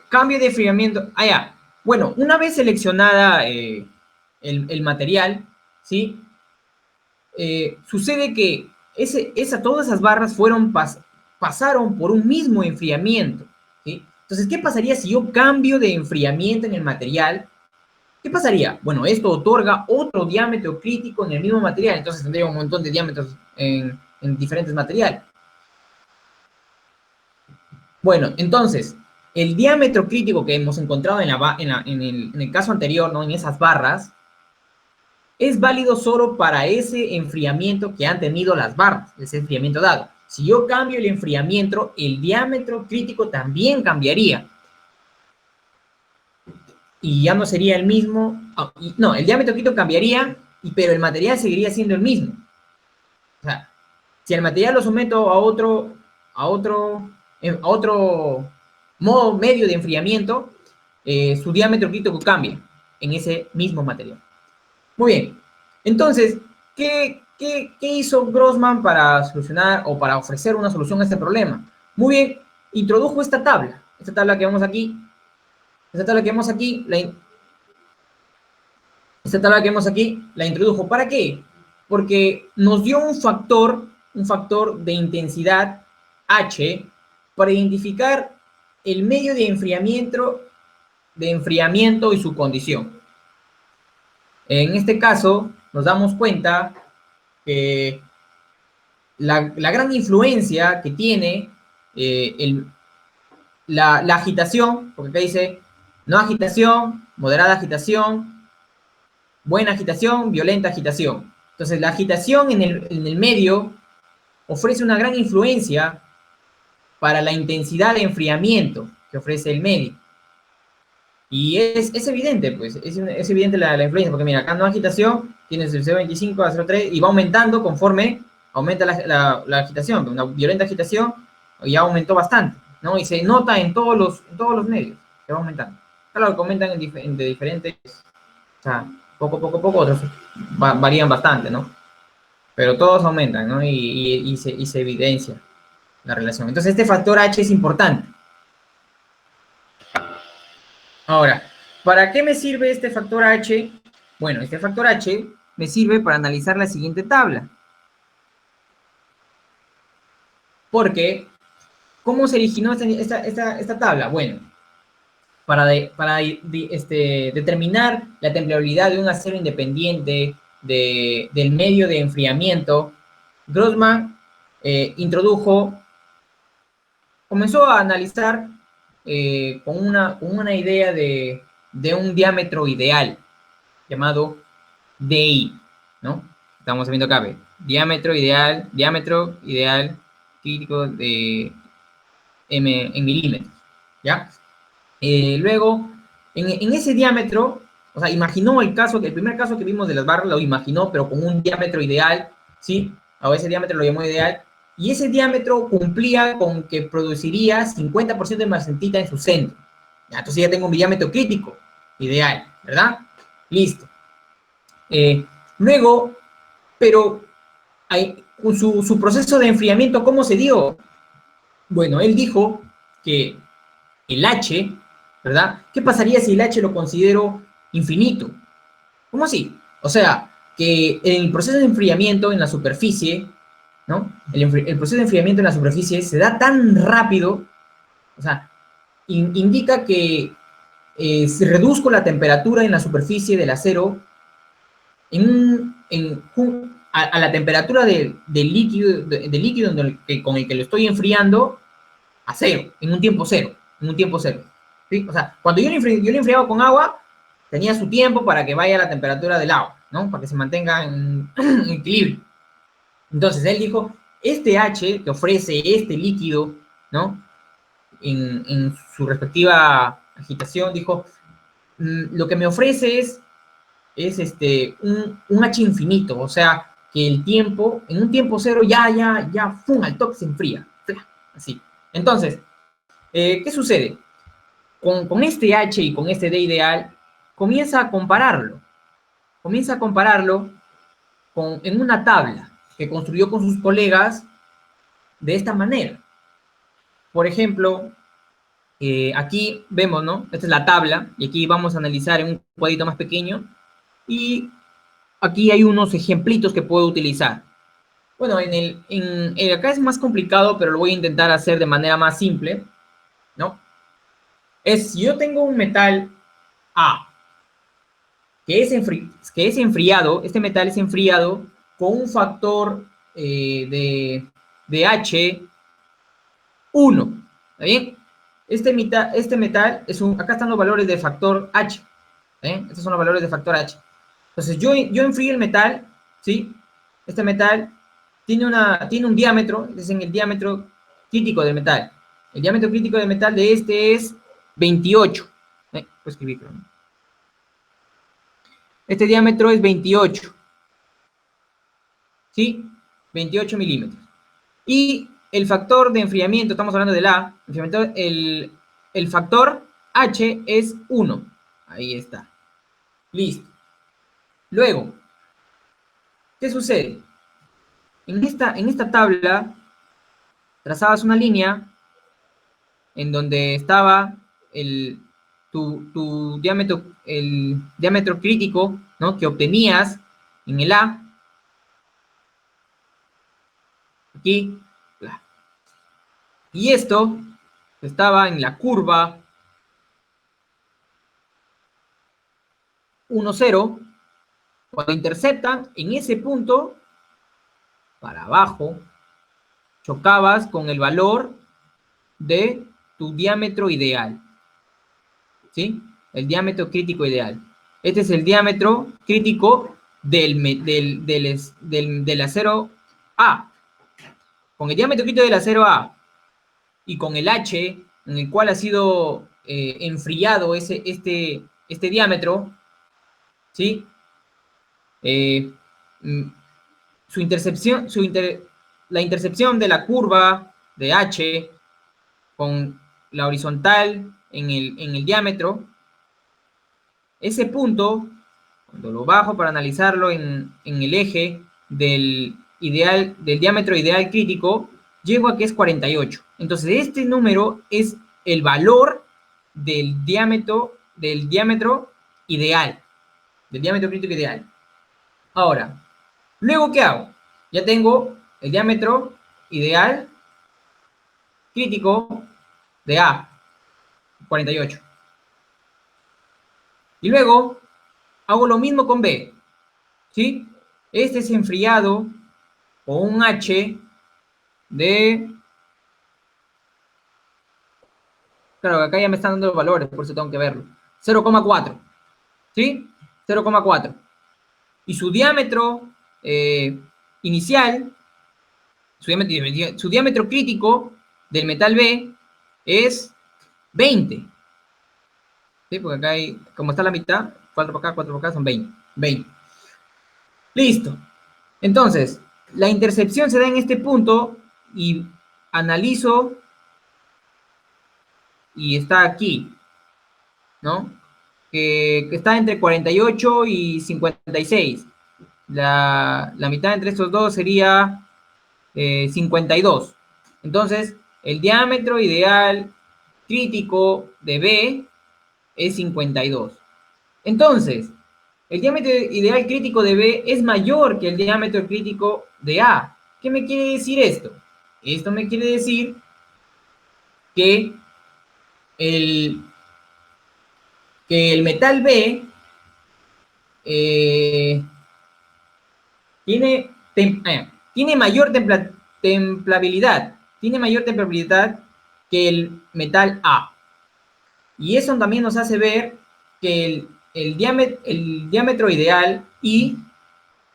cambio de enfriamiento. Ah, ya. Bueno, una vez seleccionada el material, ¿sí? Sucede que todas esas barras pasaron por un mismo enfriamiento, ¿sí? Entonces, ¿qué pasaría si yo cambio de enfriamiento en el material? ¿Qué pasaría? Bueno, esto otorga otro diámetro crítico en el mismo material, entonces tendría un montón de diámetros en diferentes materiales. Bueno, entonces, el diámetro crítico que hemos encontrado en el caso anterior, ¿no? En esas barras, es válido solo para ese enfriamiento que han tenido las barras, ese enfriamiento dado. Si yo cambio el enfriamiento, el diámetro crítico también cambiaría. Y ya no sería el mismo. No, el diámetro crítico cambiaría, pero el material seguiría siendo el mismo. O sea, si el material lo someto a otro modo medio de enfriamiento, su diámetro crítico cambia en ese mismo material. Muy bien. Entonces, ¿qué hizo Grossman para solucionar o para ofrecer una solución a este problema? Muy bien, introdujo esta tabla que vemos aquí. Esta tabla que vemos aquí, la introdujo. ¿Para qué? Porque nos dio un factor de intensidad H para identificar el medio de enfriamiento y su condición. En este caso, nos damos cuenta que la gran influencia que tiene la agitación, porque acá dice no agitación, moderada agitación, buena agitación, violenta agitación. Entonces, la agitación en el medio ofrece una gran influencia para la intensidad de enfriamiento que ofrece el medio. Y es evidente, pues, es evidente la influencia, porque mira, acá no agitación, tienes el 0.25 a 0.3 y va aumentando conforme aumenta la agitación. Una violenta agitación ya aumentó bastante, ¿no? Y se nota en todos los medios, que va aumentando. Claro, que aumentan de diferentes, o sea, poco, otros varían bastante, ¿no? Pero todos aumentan, ¿no? Y se evidencia la relación. Entonces, este factor H es importante. Ahora, ¿para qué me sirve este factor H? Bueno, este factor H me sirve para analizar la siguiente tabla. Porque, ¿cómo se originó esta tabla? Bueno, para determinar la temperabilidad de un acero independiente del medio de enfriamiento, Grossman comenzó a analizar con una idea de un diámetro ideal llamado DI, ¿no? Estamos viendo acá, ¿ve? Diámetro ideal crítico de M en milímetros, ¿ya? Luego, en ese diámetro, o sea, imaginó el primer caso que vimos de las barras, lo imaginó, pero con un diámetro ideal, ¿sí? A ese diámetro lo llamó ideal, y ese diámetro cumplía con que produciría 50% de martensita en su centro. Ya, entonces ya tengo un diámetro crítico, ideal, ¿verdad? Listo. Luego, pero con su proceso de enfriamiento, ¿cómo se dio? Bueno, él dijo que el H, ¿verdad? ¿Qué pasaría si el H lo considero infinito? ¿Cómo así? O sea, que el proceso de enfriamiento en la superficie, ¿no? El proceso de enfriamiento en la superficie se da tan rápido, o sea, indica que si reduzco la temperatura en la superficie del acero en a la temperatura del líquido, con el que lo estoy enfriando a cero, en un tiempo cero, ¿sí? O sea, cuando yo lo enfriaba con agua, tenía su tiempo para que vaya a la temperatura del agua, ¿no? Para que se mantenga en equilibrio. Entonces, él dijo, este H que ofrece este líquido, ¿no? En su respectiva agitación, dijo, lo que me ofrece es un H infinito, o sea, que el tiempo, en un tiempo cero, ¡fum! Al toque se enfría, así. Entonces, ¿qué sucede? Con este H y con este D ideal, comienza a compararlo en una tabla que construyó con sus colegas de esta manera. Por ejemplo, aquí vemos, ¿no? Esta es la tabla, y aquí vamos a analizar en un cuadrito más pequeño, y aquí hay unos ejemplitos que puedo utilizar. Bueno, acá es más complicado, pero lo voy a intentar hacer de manera más simple, ¿no? Si yo tengo un metal A, que es enfriado, este metal es enfriado con un factor de H 1, ¿está bien? Este metal acá están los valores de factor H, ¿está bien? Estos son los valores de factor H. Entonces, yo enfrío el metal, ¿sí? Este metal tiene un diámetro, es en el diámetro crítico del metal. El diámetro crítico del metal de este es 28. Puedo escribirlo, ¿no? Este diámetro es 28. ¿Sí? 28 milímetros. Y el factor de enfriamiento, estamos hablando del A, el factor H es 1. Ahí está. Listo. Luego, ¿qué sucede? En esta tabla trazabas una línea en donde estaba tu diámetro, el diámetro crítico, ¿no? Que obtenías en el A. Aquí. Y esto estaba en la curva 1, 0. Cuando interceptan en ese punto, para abajo, chocabas con el valor de tu diámetro ideal. ¿Sí? El diámetro crítico ideal. Este es el diámetro crítico del acero A. Con el diámetro crítico del acero A y con el H, en el cual ha sido enfriado este diámetro, ¿sí? La intercepción de la curva de H con la horizontal en el diámetro, ese punto, cuando lo bajo para analizarlo en el eje del diámetro ideal crítico, llego a que es 48. Entonces, este número es el valor del diámetro ideal, del diámetro crítico ideal. Ahora, luego, ¿qué hago? Ya tengo el diámetro ideal crítico de A, 48. Y luego hago lo mismo con B, ¿sí? Este es enfriado con un H de... Claro, acá ya me están dando los valores, por eso tengo que verlo. 0,4, ¿sí? 0,4. Y su diámetro inicial, su diámetro crítico del metal B es 20. ¿Sí? Porque acá hay, como está la mitad, 4 por acá, 4 por acá, son 20. 20. Listo. Entonces, la intercepción se da en este punto y analizo y está aquí, ¿no? Que está entre 48 y 56. La mitad entre estos dos sería 52. Entonces, el diámetro ideal crítico de B es 52. Entonces, el diámetro ideal crítico de B es mayor que el diámetro crítico de A. ¿Qué me quiere decir esto? Esto me quiere decir que el, que el metal B tiene mayor templabilidad, que el metal A. Y eso también nos hace ver que el diámetro ideal I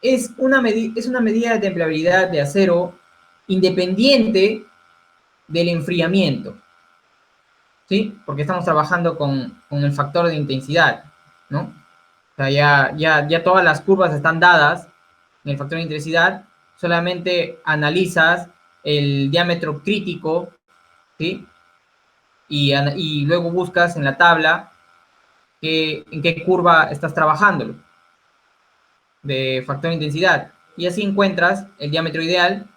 es una medida de templabilidad de acero independiente del enfriamiento, ¿sí? Porque estamos trabajando con el factor de intensidad, ¿no? O sea, ya todas las curvas están dadas en el factor de intensidad, solamente analizas el diámetro crítico, ¿sí? Y luego buscas en la tabla en qué curva estás trabajando de factor de intensidad. Y así encuentras el diámetro ideal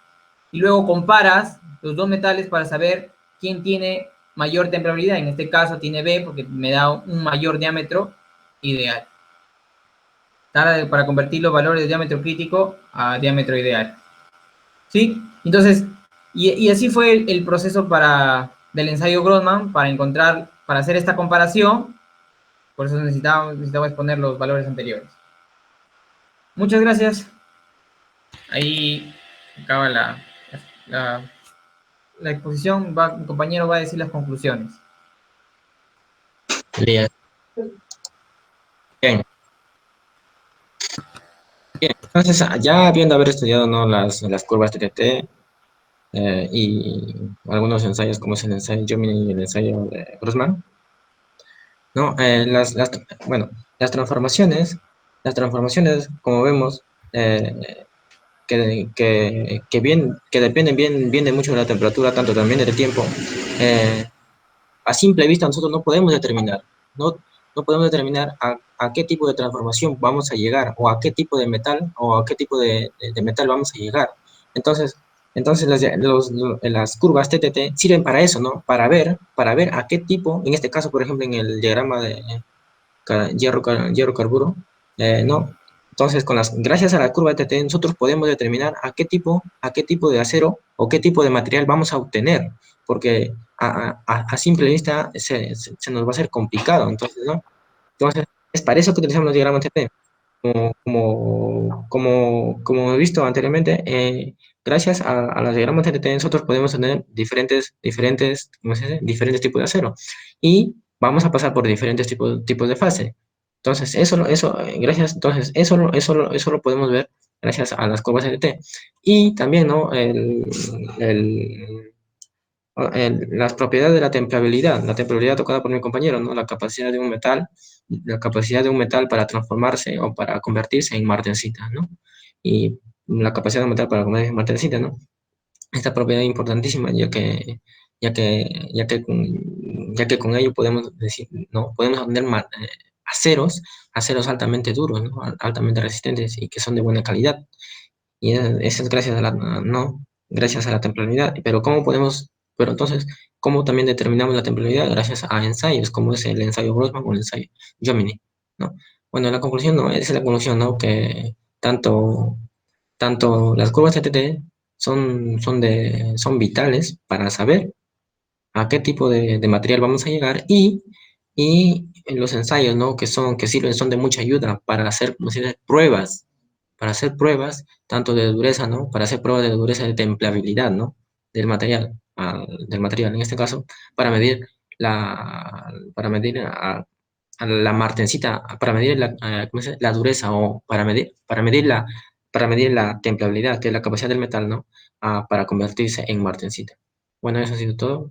y luego comparas los dos metales para saber quién tiene mayor templabilidad. En este caso tiene B porque me da un mayor diámetro ideal. Para convertir los valores de diámetro crítico a diámetro ideal. ¿Sí? Entonces, y así fue el proceso del ensayo Grossman para hacer esta comparación. Por eso necesitaba exponer los valores anteriores. Muchas gracias. Ahí acaba la exposición. Mi compañero va a decir las conclusiones. Bien. Bien. Bien. Entonces, ya habiendo haber estudiado, ¿no?, las curvas TTT y algunos ensayos, como es el ensayo Jominy y el ensayo de Grossman, ¿no? Bueno, las transformaciones, como vemos, que dependen bien de mucho de la temperatura, tanto también del tiempo, a simple vista nosotros no podemos determinar, no podemos determinar a qué tipo de transformación vamos a llegar, o a qué tipo de metal, o a qué tipo de metal vamos a llegar. Entonces las curvas TTT sirven para eso, ¿no? Para ver a qué tipo, en este caso, por ejemplo, en el diagrama de hierro-carburo, ¿no? Entonces, gracias a la curva TT, nosotros podemos determinar a qué tipo de acero o qué tipo de material vamos a obtener, porque a simple vista se nos va a hacer complicado, entonces, ¿no? Entonces, es para eso que utilizamos los diagramas TT. Como he visto anteriormente, gracias a los diagramas TT, nosotros podemos tener diferentes tipos de acero, y vamos a pasar por diferentes tipos de fase. Entonces, eso lo podemos ver gracias a las curvas TT. Y también, ¿no?, las propiedades de la templabilidad tocada por mi compañero, ¿no?, la capacidad de un metal para transformarse o para convertirse en martensita, ¿no? Y la capacidad de un metal para convertirse en martensita, ¿no? Esta propiedad es importantísima, ya que con ello podemos decir, ¿no?, podemos obtener aceros altamente duros, ¿no?, altamente resistentes y que son de buena calidad. Y eso es gracias a la templabilidad. Pero entonces, ¿cómo también determinamos la templabilidad? Gracias a ensayos, como es el ensayo Grossman o el ensayo Jominy, ¿no? Bueno, la conclusión, ¿no?, es la conclusión, ¿no?, que tanto las curvas TTT son vitales para saber a qué tipo de material vamos a llegar, y los ensayos, ¿no?, que sirven, son de mucha ayuda para hacer, como se dice, pruebas, tanto de dureza, ¿no?, para hacer pruebas de dureza, de templabilidad, ¿no?, del material, en este caso, para medir a la martensita, para medir ¿cómo se dice?, la dureza, o para medir la templabilidad, que es la capacidad del metal, ¿no?, para convertirse en martensita. Bueno, eso ha sido todo.